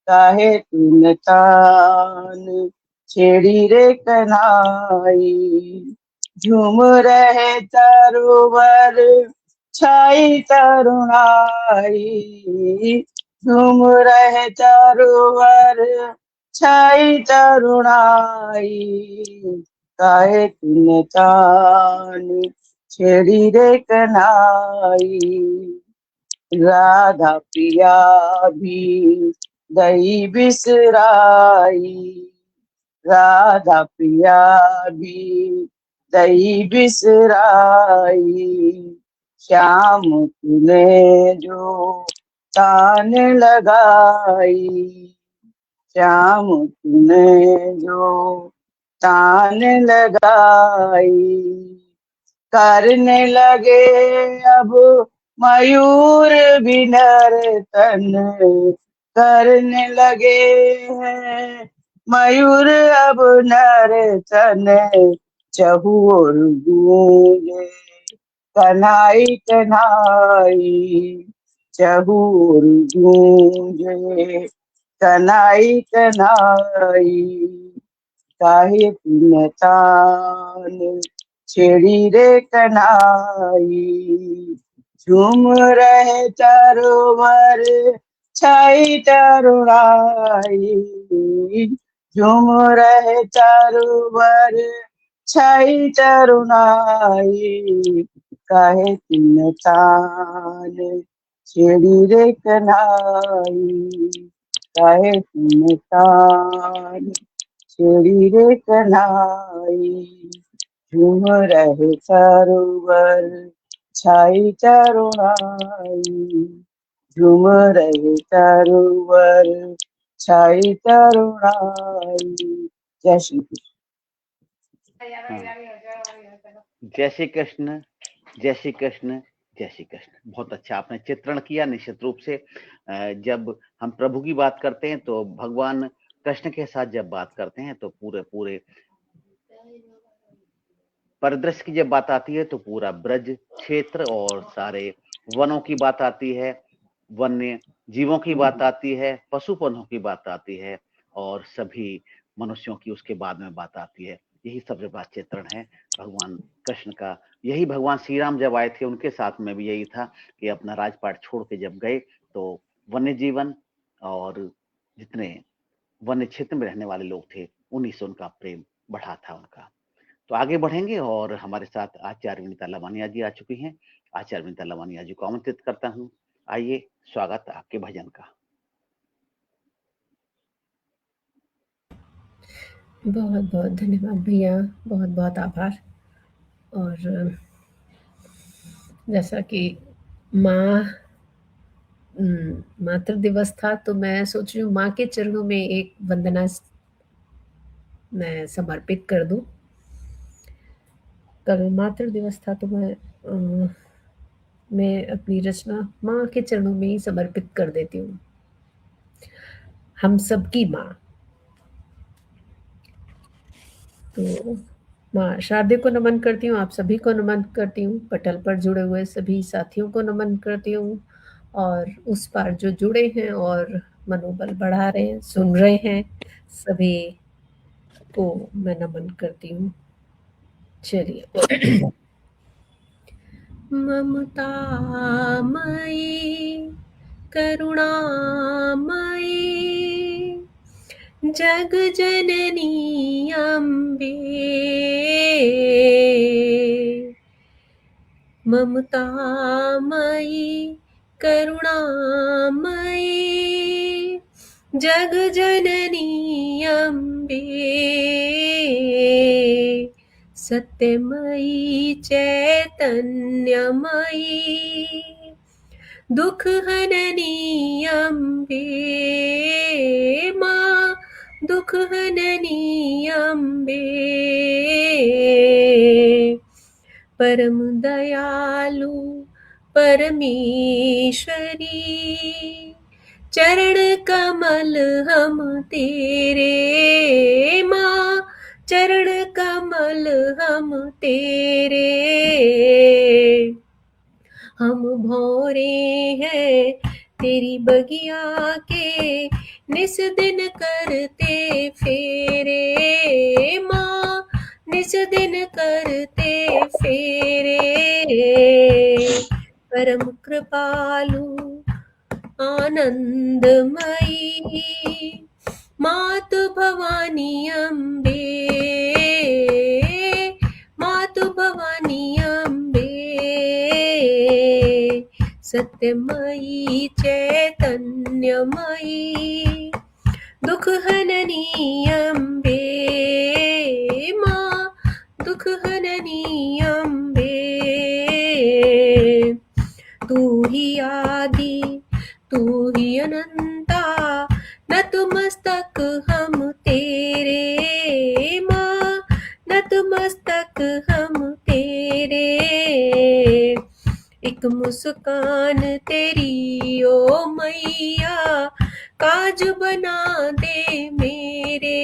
काहे तुम तान छेड़ी रे कन्हाई, झूम रहे तरोवर छाई तरुणाई, झूम रहे तरोवर छाई तरुणाई, काहे तुम तान छेड़ी रे कन्हाई, राधा प्रिया भी दई बिसराई, राधा प्रिया भी दई बिसराई, श्याम तूने जो तान लगाई, श्याम तूने जो तान लगाई, करने लगे अब मयूर भी नर्तन, करने लगे हैं मयूर अब नर्तन, चहुर गूंजे कन्हाई कन्हाई, चहुर गूंजे कन्हाई कन्हाई, काहे तुम तान छेड़ी रे कन्हाई, झूम रहे तरोवर छाई तरुणाई, झूम रहे तरोवर छाई तरुणाई, काहे तुम तान छेड़ी रे कन्हाई, काहे तुम तान छेड़ी रे कन्हाई, झूम रहे सरोवर छाई तरुणाई, झूम रहे सरोवर छाई तरुणाई। जय श्री कृष्ण। जय श्री कृष्ण, जय श्री कृष्ण, जय श्री कृष्ण। बहुत अच्छा आपने चित्रण किया। निश्चित रूप से जब हम प्रभु की बात करते हैं तो भगवान कृष्ण के साथ जब बात करते हैं तो पूरे पूरे परिदृश्य की जब बात आती है तो पूरा ब्रज क्षेत्र और सारे वनों की बात आती है, वन्य जीवों की बात आती है, पशु पक्षियों की बात आती है और सभी मनुष्यों की उसके बाद में बात आती है। यही सबसे बड़ा चित्रण है भगवान कृष्ण का। यही भगवान श्री राम जब आए थे उनके साथ में भी यही था कि अपना राजपाट छोड़ के जब गए तो वन्य जीवन और जितने वन्य क्षेत्र में रहने वाले लोग थे उन्हीं से उनका प्रेम बढ़ा था उनका। तो आगे बढ़ेंगे और हमारे साथ आचार्य विनीता लवानिया जी आ चुकी हैं। आचार्य विनीता लवानिया जी को आमंत्रित करता हूँ। आइए, स्वागत आपके भजन का। बहुत बहुत धन्यवाद भैया, बहुत बहुत आभार। और जैसा कि मातृ दिवस था तो मैं सोच रही हूँ माँ के चरणों में एक वंदना मैं समर्पित कर दूं। कल मातृ दिवस था तो मैं अपनी रचना माँ के चरणों में ही समर्पित कर देती हूँ। हम सबकी माँ। तो माँ शारदे को नमन करती हूँ, आप सभी को नमन करती हूँ, पटल पर जुड़े हुए सभी साथियों को नमन करती हूँ और उस पार जो जुड़े हैं और मनोबल बढ़ा रहे हैं, सुन रहे हैं, सभी को मैं नमन करती हूँ। चलिए। ममतामयी करुणामयी जग जननी अम्बे, ममतामयी करुणामयी जग जननी अम्बे सत्यमयी चैतन्यमयी दुख हननी अम्बे माँ दुख हननी अम्बे परम दयालु परमेश्वरी चरण कमल हम तेरे माँ चरण कमल हम तेरे हम भौरे हैं तेरी बगिया के निस दिन करते फेरे माँ निस दिन करते फेरे परम कृपालु आनंदमयी मातु भवानी अम्बे मातु भवानी अम्बे सत्यमयी चैतन्यमयी दुख हननी अम्बे माँ दुख हननी अम्बे तू ही आदि तू ही अनंता नतमस्तक हम तेरे माँ नतमस्तक हम तेरे एक मुस्कान तेरी ओ मैया काज बना दे मेरे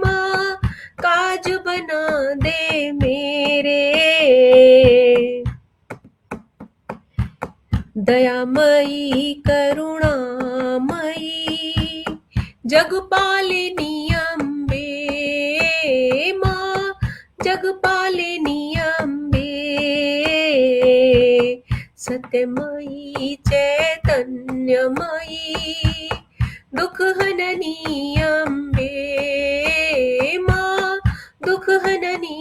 माँ काज बना दे मेरे दयामयी करुणामयी जगपालिनी अम्बे माँ जगपालिनी अम्बे सत्यमयी चैतन्यमयी दुख हननी अम्बे माँ दुख हननी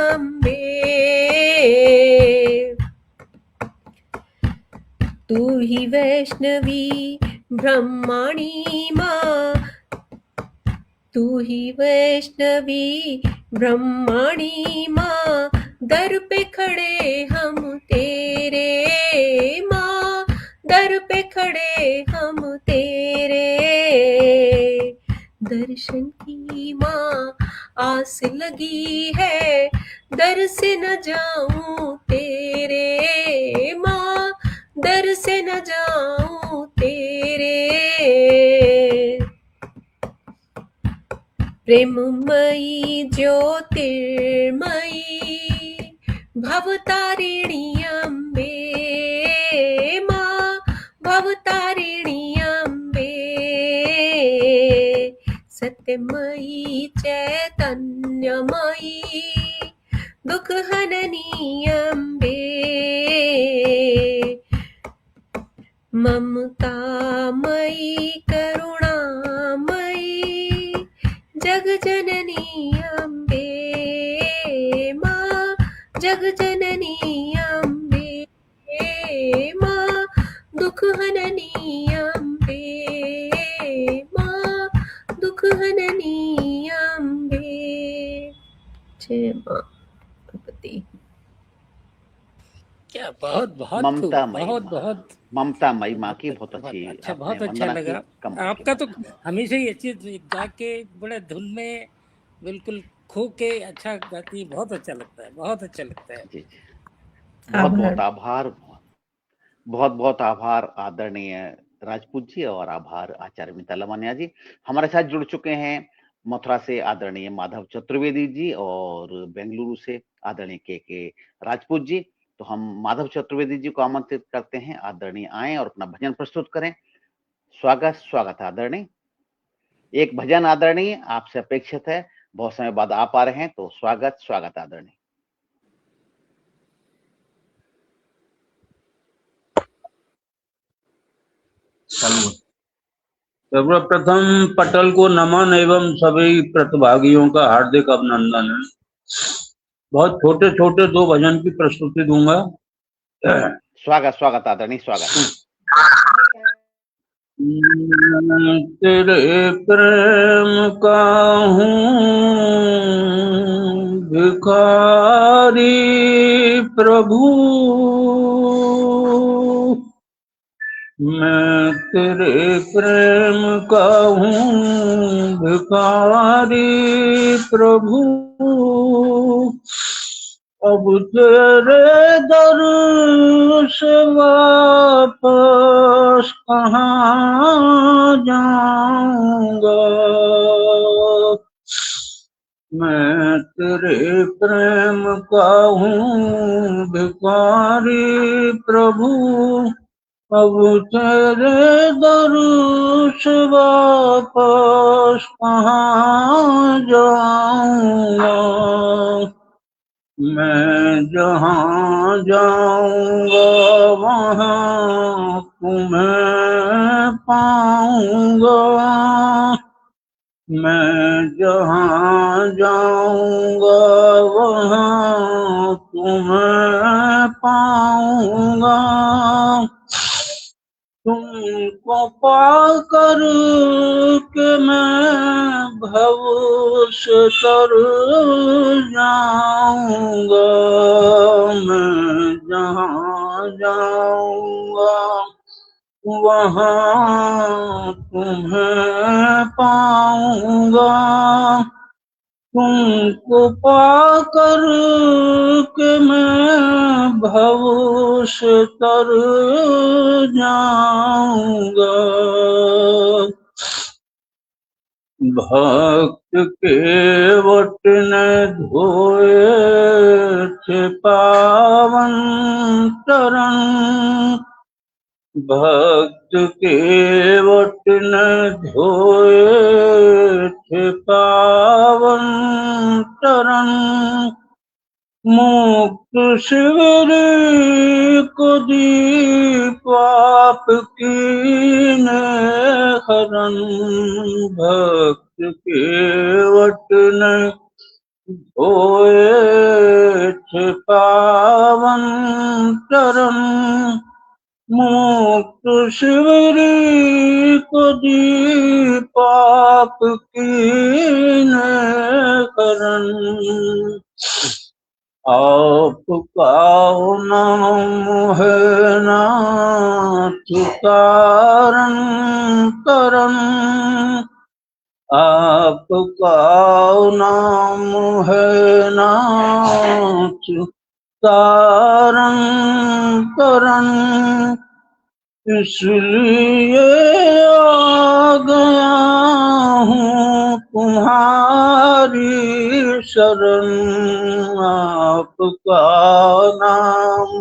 अम्बे तू ही वैष्णवी ब्रह्माणी माँ तू ही वैष्णवी ब्रह्माणी माँ दर पे खड़े हम तेरे माँ दर पे खड़े हम तेरे दर्शन की माँ आस लगी है दर से न जाऊं तेरे माँ दर से न जाऊं तेरे प्रेममयी ज्योतिर्मयी भवतारिणी अम्बे माँ भवतारिणी अम्बे सत्यमयी चैतन्यमयी दुख हननी अम्बे ममतामयी करुणामयी जग जननी अम्बे माँ जग जननी अम्बे माँ दुख हननी अम्बे माँ दुख हननी अम्बे जय माँ भगवती क्या बहुत बहुत ममता खूब, मई बहुत माँ बहुत ममता मई माँ की बहुत अच्छी अच्छा आपने बहुत अच्छा वंदना की लगा कम आपका तो हमेशा ही अच्छी गा के बड़े धुन में बिल्कुल खो के अच्छा गाती बहुत अच्छा लगता है बहुत अच्छा लगता है जी जी बहुत बहुत आभार बहुत बहुत आभार आदरणीय राजपूत जी और आभार आचार्य मिता लवानिया जी हमारे साथ जुड़ चुके हैं मथुरा से आदरणीय माधव चतुर्वेदी जी और बेंगलुरु से आदरणीय के राजपूत जी तो हम माधव चतुर्वेदी जी को आमंत्रित करते हैं आदरणीय आए और अपना भजन प्रस्तुत करें स्वागत स्वागत आदरणीय एक भजन आदरणीय आपसे अपेक्षित है बहुत समय बाद आप आ रहे हैं तो स्वागत स्वागत आदरणीय सर्वप्रथम पटल को नमन एवं सभी प्रतिभागियों का हार्दिक अभिनंदन है बहुत छोटे छोटे दो भजन की प्रस्तुति दूंगा स्वागत स्वागत आदरणीय स्वागत मैं तेरे प्रेम का हूँ भिखारी प्रभु, मैं तेरे प्रेम का हूँ भिखारी प्रभु। अब तेरे दर से वापस कहाँ जाऊंगा, मैं तेरे प्रेम का हूँ भिखारी प्रभु। अब तेरे दर से वापस कहाँ जाऊंगा, मैं जहाँ जाऊंगा वहाँ तुम्हें पाऊंगा, मैं जहाँ जाऊंगा वहाँ तुम्हें पाऊंगा। तुमको पाकर के मैं भव से तर जाऊंगा, मैं जहाँ जाऊंगा वहाँ तुम्हें पाऊंगा। तुमको पाकर के मैं भव से तर जाऊंगा। भक्त के वट ने धोए थे पावन चरण, भक्त के वट ने धोए थे पावन चरण। मुक्त शिविर को दी पाप कीने हरण, भक्त के वट ने धोए थे पावन चरण। मुक्त शिविर को दी पाप कीने हरण। आपका नाम है नाथ कारण करन, आपका नाम है नाथ कारण करन। इसलिए आ गया हूँ तुम्हारी शरण, आपका नाम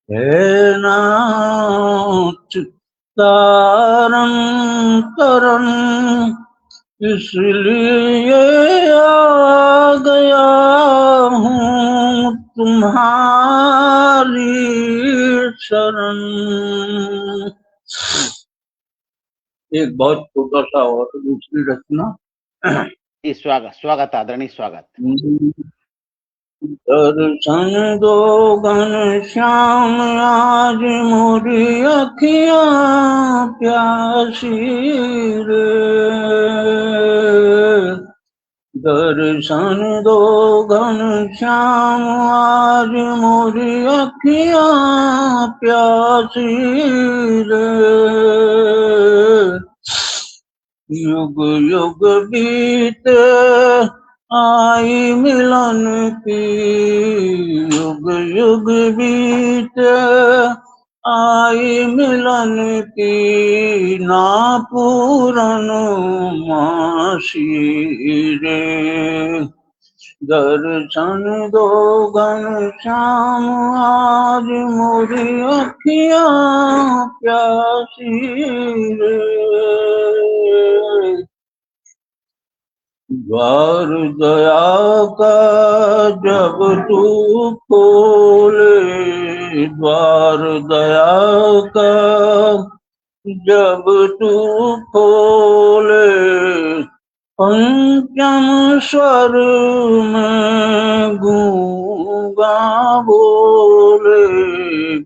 है नाथ तारण करन। इसलिए आ गया हूँ तुम्हारी शरण। एक बहुत छोटा सा और दूसरी रचना। स्वागत आदरणीय स्वागत। दर्शन दो घनश्याम आज मोरी अखियाँ प्यासी रे, दर्शन दो घनश्याम आज मोरी अखियाँ प्यासी रे। युग युग बीते आई मिलन की, युग युग बीते आई मिलन की, ना पूरन मासी रे। दर्शन दो घनश्याम आज मोरी अखियाँ प्यासी रे। द्वार दया का जब तू खोले, द्वार दया का जब तू खोले, पंचम स्वर में गूंजे गूंगा बोले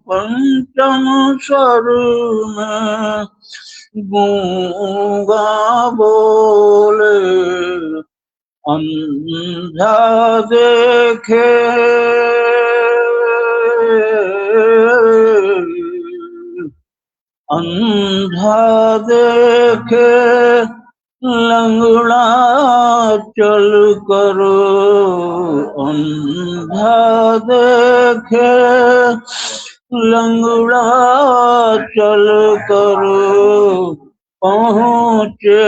पंचम स्वर में, गूंगा बोले अंधा देखे अंधा देखे लंगड़ा चल करो, अंधा देखे लंगड़ा चल करो, पहुँचे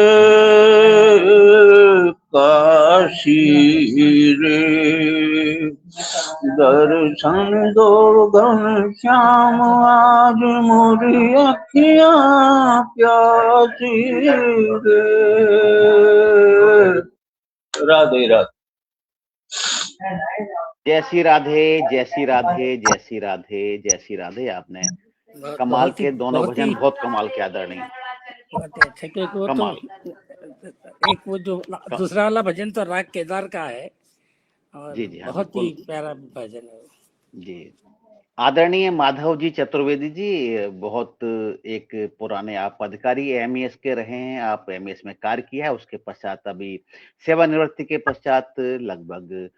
काशी रे। दर्शन दो घनश्याम आज मोरी अखियाँ प्यासी रे। राधे राधे। जय श्री राधे, जय श्री राधे, जय श्री राधे, जय श्री राधे। आपने कमाल के दोनों भजन, बहुत कमाल के आदरणीय, बहुत ही अच्छा। क्योंकि वो तो एक वो जो दूसरा वाला भजन तो राग केदार का है और जी जी हाँ, बहुत ही प्यारा भजन है जी। आदरणीय माधव जी चतुर्वेदी जी, बहुत एक पुराने आप अधिकारी एमईएस के रहे हैं, आप एमईएस में कार्य किया है, उसके पश्चात अभी सेवानिवृत्ति के पश्चात लगभग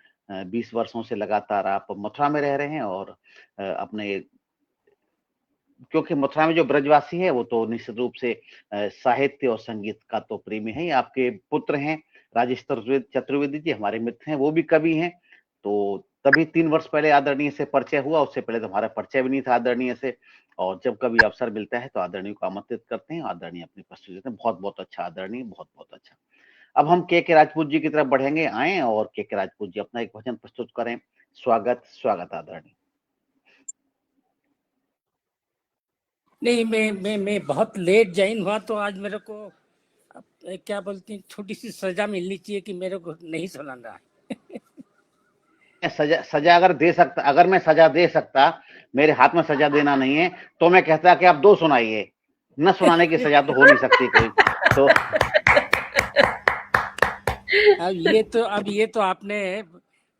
20 वर्षों से लगातार आप मथुरा में रह रहे हैं और अपने, क्योंकि मथुरा में जो ब्रजवासी है वो तो निश्चित रूप से साहित्य और संगीत का तो प्रेमी है। आपके पुत्र हैं राजेश चतुर्वेदी जी, हमारे मित्र हैं, वो भी कवि हैं। तो तभी 3 वर्ष पहले आदरणीय से परिचय हुआ, उससे पहले तो हमारा परिचय भी नहीं था आदरणीय से। और जब कभी अवसर मिलता है तो आदरणीय को आमंत्रित करते हैं, आदरणीय अपनी प्रस्तुति देते हैं। बहुत बहुत अच्छा आदरणीय, बहुत बहुत अच्छा। अब हम के राजपूत जी की तरफ बढ़ेंगे, आए और के राजपूत जी अपना एक भजन प्रस्तुत करें। स्वागत स्वागत आदरणीय। नहीं, मैं बहुत लेट ज्वाइन हुआ तो आज मेरे को क्या बोलते हैं, छोटी सी सजा मिलनी चाहिए कि मेरे को नहीं सुनाना। सजा अगर दे सकता, अगर मैं सजा दे सकता, मेरे हाथ में सजा देना नहीं है, तो मैं कहता कि आप 2 सुनाइए, न सुनाने की सजा तो हो नहीं सकती कोई। तो अब ये तो आपने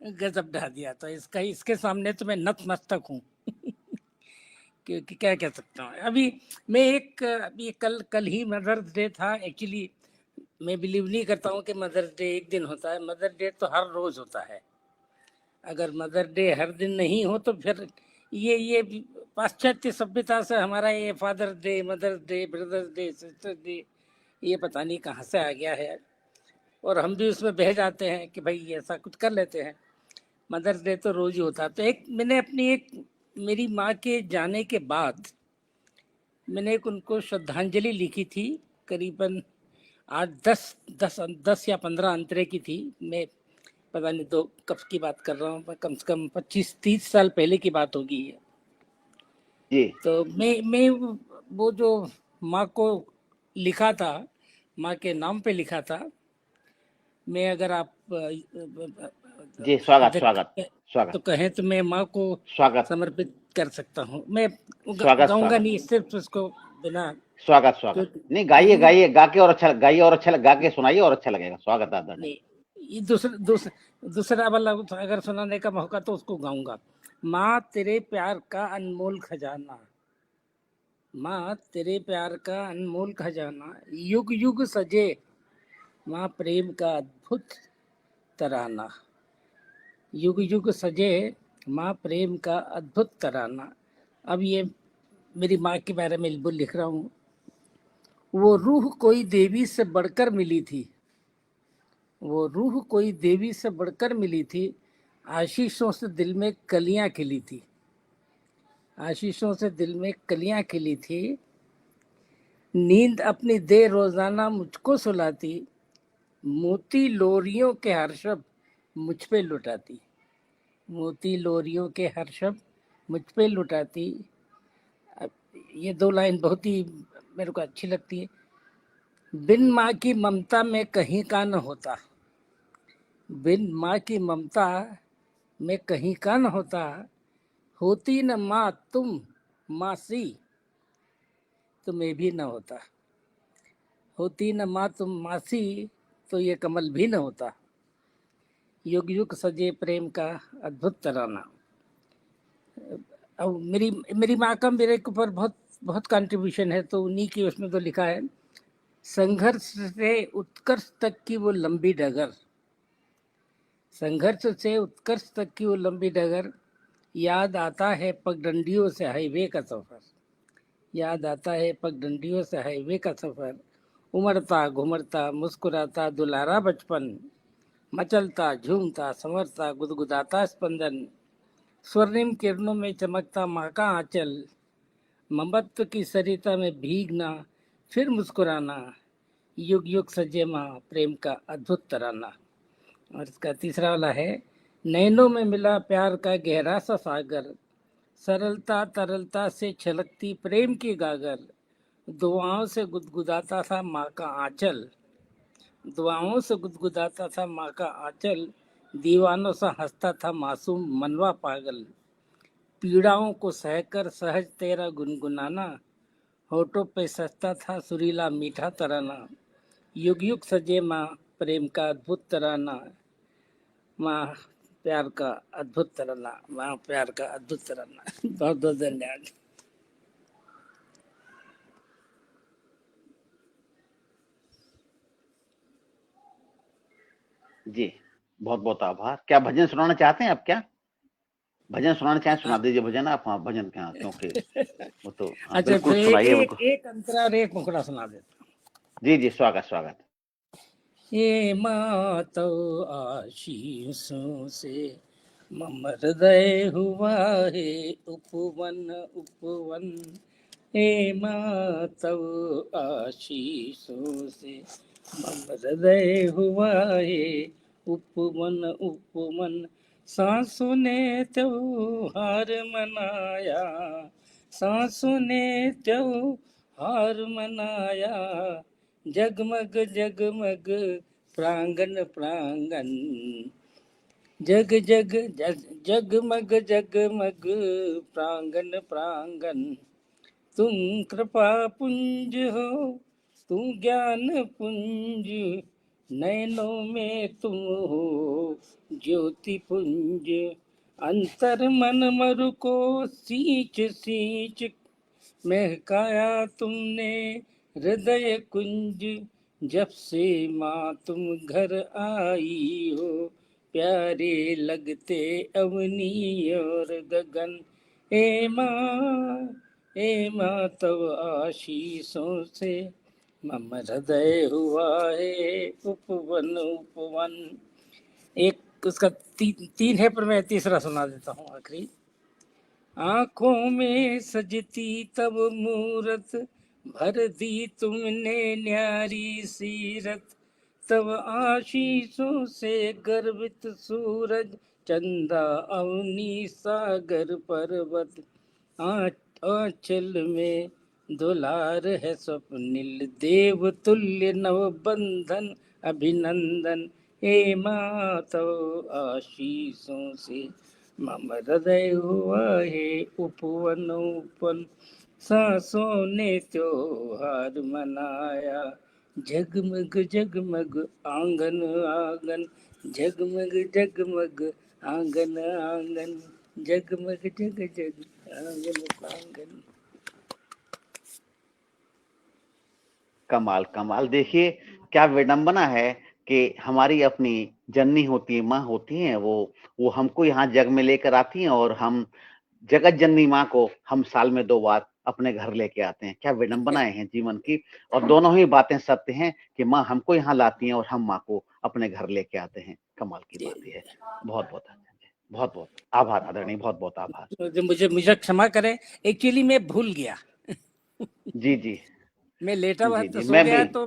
गजब ढा दिया, तो इसके सामने तो मैं नतमस्तक हूँ। क्या कह सकता हूँ। अभी कल ही मदर्स डे था। एक्चुअली मैं बिलीव नहीं करता हूँ कि मदर्स डे एक दिन होता है। मदर्स डे तो हर रोज होता है। अगर मदर डे हर दिन नहीं हो तो फिर ये पाश्चात्य सभ्यता से हमारा ये fathers day, mothers day, brothers day, sisters day, ये पता नहीं कहाँ से आ गया है और हम भी उसमें बह जाते हैं कि भाई ऐसा कुछ कर लेते हैं। मदर्स डे तो रोज ही होता है। तो मैंने मेरी माँ के जाने के बाद मैंने उनको श्रद्धांजलि लिखी थी। करीबन 10 या 15 अंतरे की थी। मैं पता नहीं तो कब की बात कर रहा हूँ, कम से कम 25-30 साल पहले की बात होगी ये। जी। तो मैं वो जो माँ को लिखा था, माँ के नाम पे लिखा था। मैं अगर आप जी स्वागत तो कहें तो मैं माँ को स्वागत समर्पित कर सकता हूँ। मैं गाऊंगा नहीं, सिर्फ उसको बिना स्वागत नहीं, गाइए गा के और अच्छा, गाइए और अच्छा, गा के सुनाइए और अच्छा लगेगा। स्वागत आदरणीय। ये दूसरा वाला अगर सुनाने का मौका तो उसको गाऊंगा। माँ तेरे प्यार का अनमोल खजाना, माँ तेरे प्यार का अनमोल खजाना, युग युग सजे माँ प्रेम का अद्भुत तराना, युग युग सजे माँ प्रेम का अद्भुत तराना। अब ये मेरी माँ के बारे में लिख रहा हूँ। वो रूह कोई देवी से बढ़कर मिली थी, वो रूह कोई देवी से बढ़कर मिली थी, आशीषों से दिल में कलियां खिली थी, आशीषों से दिल में कलियां खिली थी। नींद अपनी दे रोजाना मुझको सुलाती, मोती लोरियों के हर शब्द मुझ पे लुटाती, मोती लोरियों के हर शब्द मुझ पे लुटाती। ये 2 लाइन बहुत ही मेरे को अच्छी लगती है। बिन माँ की ममता में कहीं का न होता, बिन माँ की ममता में कहीं का न होता, होती न माँ तुम मासी तो मैं भी न होता, होती न माँ तुम मासी तो ये कमल भी न होता, युग युग सजे प्रेम का अद्भुत तराना। अब मेरी मेरी माँ का मेरे ऊपर बहुत बहुत कंट्रीब्यूशन है, तो उन्हीं की उसमें तो लिखा है, संघर्ष से उत्कर्ष तक की वो लंबी डगर, संघर्ष से उत्कर्ष तक की वो लंबी डगर, याद आता है पगडंडियों से हाईवे का सफर, याद आता है पगडंडियों से हाईवे का सफर, उमड़ता घुमड़ता मुस्कुराता दुलारा बचपन, मचलता झूमता संवरता गुदगुदाता स्पंदन, स्वर्णिम किरणों में चमकता माँ का आंचल, ममत्व की सरिता में भीगना फिर मुस्कुराना, युग युग सजे माँ प्रेम का अद्भुत तराना। और इसका तीसरा वाला है, नैनों में मिला प्यार का गहरा सा सागर, सरलता तरलता से छलकती प्रेम की गागर, दुआओं से गुदगुदाता था माँ का आंचल, दुआओं से गुदगुदाता था माँ का आंचल, दीवानों सा हंसता था मासूम मनवा पागल, पीड़ाओं को सहकर सहज तेरा गुनगुनाना, होठों पे सजता था सुरीला मीठा तराना, युग युग सजे माँ प्रेम का अद्भुत तराना, माँ प्यार का अद्भुत तराना, माँ प्यार का अद्भुत तराना। बहुत बहुत धन्यवाद। जी, बहुत बहुत आभार। क्या भजन सुनाना चाहते हैं आप? क्या भजन सुनाना चाहें सुना दीजिए भजन आप। हाँ, भजन क्या, क्योंकि वो तो हाँ, अच्छा, बिल्कुल फिर सुनाइए बिल्कुल। एक अंतरा और एक मुखड़ा सुना देता। जी जी, स्वागत स्वागत। ये मातो आशीषों से मम हृदय हुआ है उपवन उपवन, हे मातव आशीषों से मम हृदय हुआ है उपवन उपवन, सांसों ने त्योहार मनाया, सांसों ने त्योहार मनाया, जगमग जगमग प्रांगण प्रांगण, जग जग जग जगमग जगमग प्रांगण प्रांगण, तुम कृपा पुंज हो तुम ज्ञान पुंज, नैनों में तुम हो ज्योति पुंज, अंतर मन मरु को सींच सींच, महकाया तुमने हृदय कुंज, जब से माँ तुम घर आई हो, प्यारे लगते अवनी और गगन, हे माँ तव आशीषों से मम हृदय हुआ है उपवन उपवन। एक उसका तीन है, पर मैं तीसरा सुना देता हूँ आखिरी। आंखों में सजती तब मूरत, भर दी तुमने न्यारी सीरत, तब आशीषों से गर्वित सूरज, चंदा अवनी सागर पर्वत, आंचल में दुलार है स्वप्निल, देव तुल्य नव बंधन अभिनंदन, हे मातव आशीषों से मम हृदय हुआ है उपवन उपवन, सांसों ने त्योहार मनाया, जगमग जगमग आंगन आंगन, जगमग जगमग आंगन आंगन, जगमग जग जग आंगन आंगन। कमाल कमाल। देखिए क्या विडंबना है कि हमारी अपनी जननी होती है, माँ होती है, वो हमको यहाँ जग में लेकर आती हैं और हम जगत जननी माँ को हम साल में 2 बार अपने घर लेके आते हैं। क्या विडंबनाएं हैं जीवन की। और दोनों ही बातें सत्य हैं कि माँ हमको यहाँ लाती हैं और हम माँ को अपने घर लेके आते हैं। कमाल की बात है। बहुत बहुत बहुत आभार आदरणीय, बहुत बहुत आभार। मुझे क्षमा करें, एक्चुअली मैं भूल गया। जी जी, मैं लेटा हुआ जी, जी, तो सो मैं गया, भी तो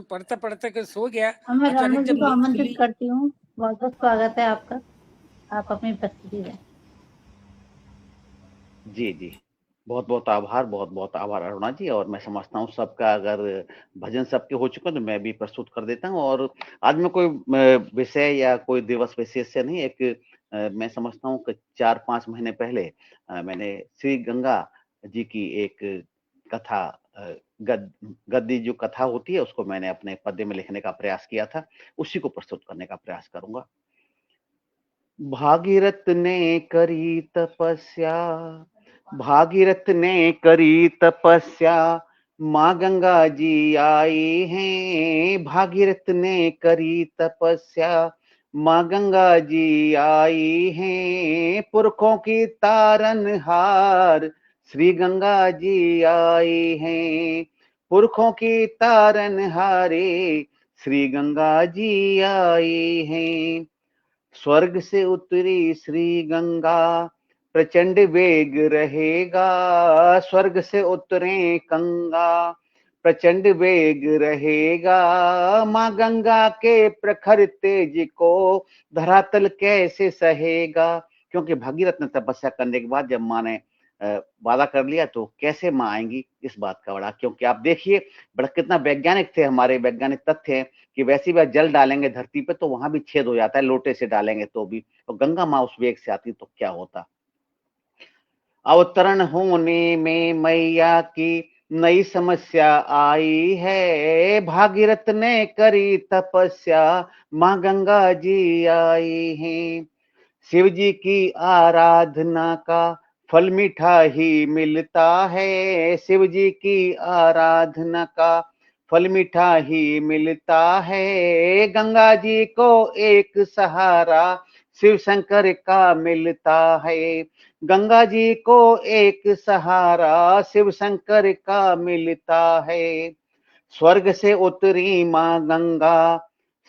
पढ़ते पढ़ते के सो गया। मैं अचानक रानू जी जब को नींद आमंत्रित खुली, करती हूँ, बहुत बहुत स्वागत है आपका, आप अपनी उपस्थिति दें। जी जी, बहुत बहुत आभार, बहुत बहुत आभार अरुणा जी। और मैं समझता हूँ सबका अगर भजन सबके हो चुका तो मैं भी प्रस्तुत कर देता हूँ। और आज मैं कोई विषय या कोई दिवस विशेष से नहीं, एक मैं समझता हूँ कि 4-5 महीने पहले मैंने श्री गंगा जी की एक कथा, गद्दी जो कथा होती है उसको मैंने अपने पद्य में लिखने का प्रयास किया था, उसी को प्रस्तुत करने का प्रयास करूंगा। भागीरथ ने करी तपस्या, भागीरथ ने करी तपस्या, माँ गंगा जी आई हैं। भागीरथ ने करी तपस्या, माँ गंगा जी आई हैं। पुरखों की तारनहार श्री गंगा जी आई हैं। पुरखों की तारनहारे श्री गंगा जी आई हैं। स्वर्ग से उतरी श्री गंगा, प्रचंड वेग रहेगा। स्वर्ग से उतरे गंगा, प्रचंड वेग रहेगा। माँ गंगा के प्रखर तेज को धरातल कैसे सहेगा। क्योंकि भगीरथ ने तपस्या करने के बाद जब माँ ने वादा कर लिया तो कैसे माँ आएंगी, इस बात का बड़ा। क्योंकि आप देखिए बड़ा कितना वैज्ञानिक थे, हमारे वैज्ञानिक तथ्य है कि वैसी बार जल डालेंगे धरती पे तो वहां भी छेद हो जाता है, लोटे से डालेंगे तो भी। और गंगा माँ उस वेग से आती तो क्या होता। अवतरण होने में मैया की नई समस्या आई है। भागीरथ ने करी तपस्या, माँ गंगा जी आई हैं। शिव जी की आराधना का फल मीठा ही मिलता है। शिव जी की आराधना का फल मीठा ही मिलता है। गंगा जी को एक सहारा शिव शंकर का मिलता है। गंगा जी को एक सहारा शिव शंकर का मिलता है। स्वर्ग से उतरी माँ गंगा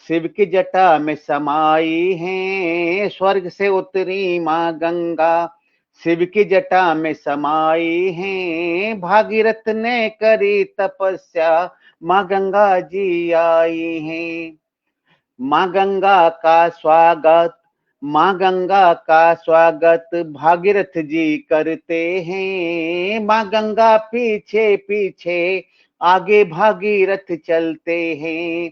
शिव की जटा में समाई हैं। स्वर्ग से उतरी माँ गंगा शिव की जटा में समाई हैं। भागीरथ ने करी तपस्या, माँ गंगा जी आई हैं। माँ गंगा का स्वागत, माँ गंगा का स्वागत भागीरथ जी करते हैं। माँ गंगा पीछे पीछे आगे भागीरथ चलते हैं।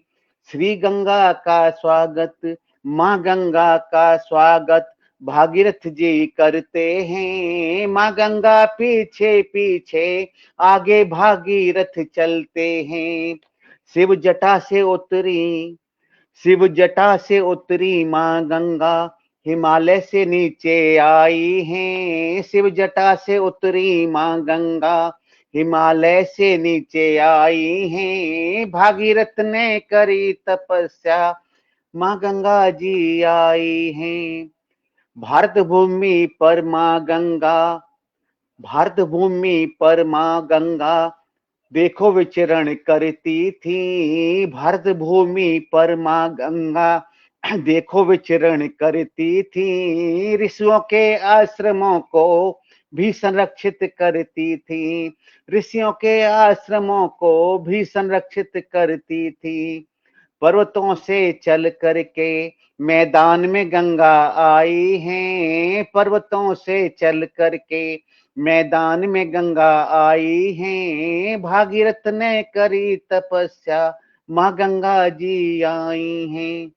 श्री गंगा का स्वागत, माँ गंगा का स्वागत भागीरथ जी करते हैं। माँ गंगा पीछे पीछे आगे भागीरथ चलते हैं। शिव जटा से उतरी, शिव जटा से उतरी माँ गंगा हिमालय से नीचे आई हैं। शिव जटा से उतरी माँ गंगा हिमालय से नीचे आई हैं। भागीरथ ने करी तपस्या, माँ गंगा जी आई हैं। भारत भूमि पर माँ गंगा, भारत भूमि पर माँ गंगा देखो विचरण करती थी। भारत भूमि पर माँ गंगा देखो विचरण करती थी। ऋषियों के आश्रमों को भी संरक्षित करती थी। ऋषियों के आश्रमों को भी संरक्षित करती थी। पर्वतों से चल करके मैदान में गंगा आई हैं। पर्वतों से चल करके मैदान में गंगा आई हैं। भागीरथ ने करी तपस्या, माँ गंगा जी आई हैं।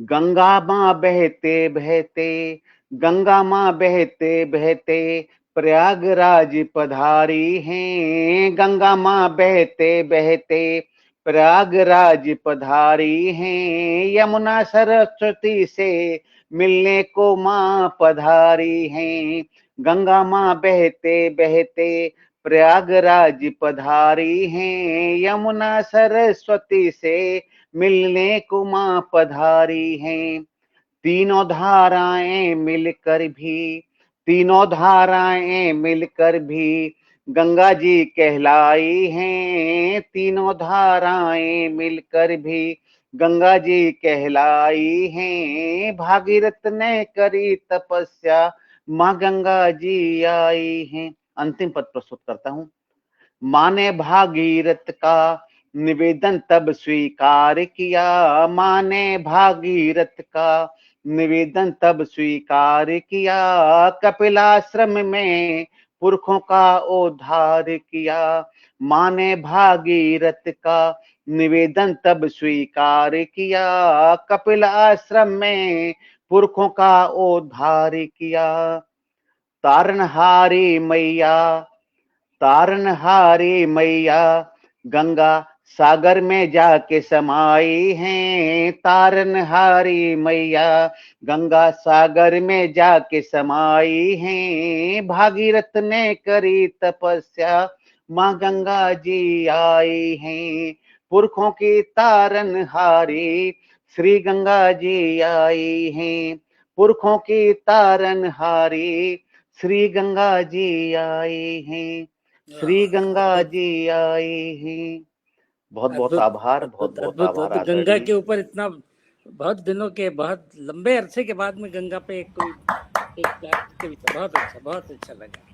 गंगा माँ बहते बहते, गंगा माँ बहते बहते प्रयागराज पधारी हैं। गंगा माँ बहते बहते प्रयागराज पधारी हैं। यमुना सरस्वती से मिलने को माँ पधारी हैं। गंगा माँ बहते बहते प्रयागराज पधारी हैं। यमुना सरस्वती से मिलने को माँ पधारी हैं। तीनों धाराएं मिलकर भी, तीनों धाराएं मिलकर भी गंगा जी कहलाई हैं। तीनों धाराएं मिलकर भी गंगा जी कहलाई हैं। भागीरथ ने करी तपस्या, माँ गंगा जी आई हैं। अंतिम पद प्रस्तुत करता हूँ। माँ ने भागीरथ का निवेदन तब स्वीकार किया। माँ ने भागीरथ का निवेदन तब स्वीकार किया। कपिलाश्रम में पुरखों का उद्धार किया। माँ ने भागीरथ का निवेदन तब स्वीकार किया। कपिल आश्रम में पुरखों का उद्धार किया। तारनहारी मैया, तारनहारी मैया गंगा सागर में जाके समाई हैं तारनहारी मैया, गंगा सागर में जाके समाई हैं, भागीरथ ने करी तपस्या माँ गंगा जी आई हैं, पुरखों की तारनहारी श्री गंगा जी आई हैं, पुरखों की तारनहारी श्री गंगा जी आई हैं, श्री गंगा जी आई हैं। बहुत बहुत अद्भुत आभार, बहुत अद्भुत बहुत अद्भुत आभार अद्भुत। गंगा आदरणीय। के ऊपर इतना बहुत दिनों के बहुत लंबे अरसे के बाद में गंगा पे कोई एक कविता, बहुत अच्छा लगा।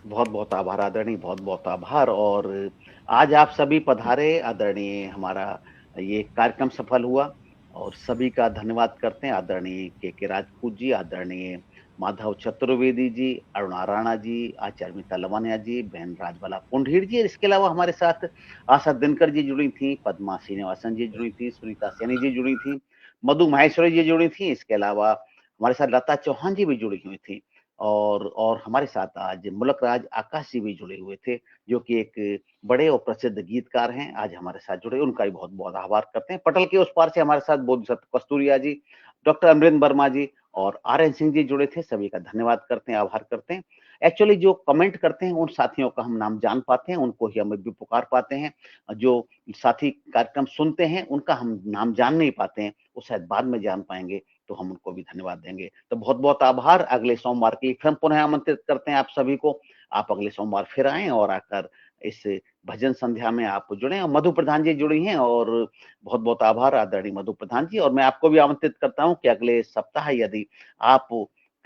बहुत बहुत आभार आदरणीय, बहुत बहुत आभार। और आज आप सभी पधारे आदरणीय, हमारा ये कार्यक्रम सफल हुआ और सभी का धन्यवाद करते हैं। आदरणीय के राजपूत जी, आदरणीय माधव चतुर्वेदी जी, अरुणा राणा जी, आचार्य मिता लवानिया जी, बहन राजबाला पुंडीर जी। इसके अलावा हमारे साथ आशा दिनकर जी जुड़ी थी, पद्मा श्रीनिवासन जी जुड़ी थी, सुनीता सैनी जी जुड़ी थी, मधु माहेश्वरी जी जुड़ी थी। इसके अलावा हमारे साथ लता चौहान जी भी जुड़ी हुई थी और हमारे साथ आज मुलक राज आकाश जी भी जुड़े हुए थे, जो कि एक बड़े और प्रसिद्ध गीतकार हैं, आज हमारे साथ जुड़े। उनका भी बहुत बहुत आभार करते हैं। पटल के उस पार से हमारे साथ बोधिसत्व कस्तूरिया जी, डॉक्टर अमरिंदर वर्मा जी और आर.एन. सिंह जी जुड़े थे। सभी का धन्यवाद करते हैं, आभार करते हैं। एक्चुअली जो कमेंट करते हैं उन साथियों का हम नाम जान पाते हैं, उनको ही हम भी पुकार पाते हैं। जो साथी कार्यक्रम सुनते हैं उनका हम नाम जान नहीं पाते हैं, वो शायद बाद में जान पाएंगे, तो हम उनको भी धन्यवाद देंगे। तो बहुत बहुत आभार। अगले सोमवार के लिए फिर पुनः आमंत्रित करते हैं आप सभी को। आप अगले सोमवार फिर आएं और आकर इस भजन संध्या में आप जुड़े। और मधु प्रधान जी जुड़ी हैं, और बहुत बहुत आभार आदरणीय मधु प्रधान जी। और मैं आपको भी आमंत्रित करता हूं कि अगले सप्ताह यदि आप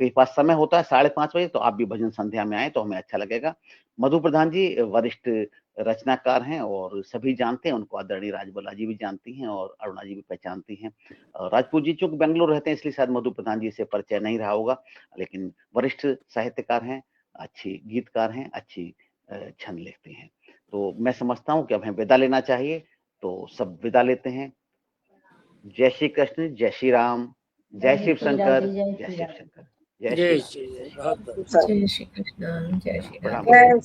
के पास समय होता है 5:30 बजे, तो आप भी भजन संध्या में आए तो हमें अच्छा लगेगा। मधु प्रधान जी वरिष्ठ रचनाकार हैं और सभी जानते हैं उनको, आदरणीय राजबाला जी भी जानती हैं और अरुणा जी भी पहचानती हैं। राजपूत जी चूंकि बेंगलुरु रहते हैं इसलिए शायद मधु प्रधान जी से परिचय नहीं रहा होगा, लेकिन वरिष्ठ साहित्यकार हैं, अच्छी गीतकार हैं, अच्छी छंद लिखते हैं। तो मैं समझता हूँ कि अब हमें विदा लेना चाहिए, तो सब विदा लेते हैं। जय श्री कृष्ण, जय श्री राम, जय शिव शंकर, जय शिव शंकर, जय श्री राम, जय श्री कृष्ण, जय श्री राम। प्रणाम,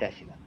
जय श्री राम।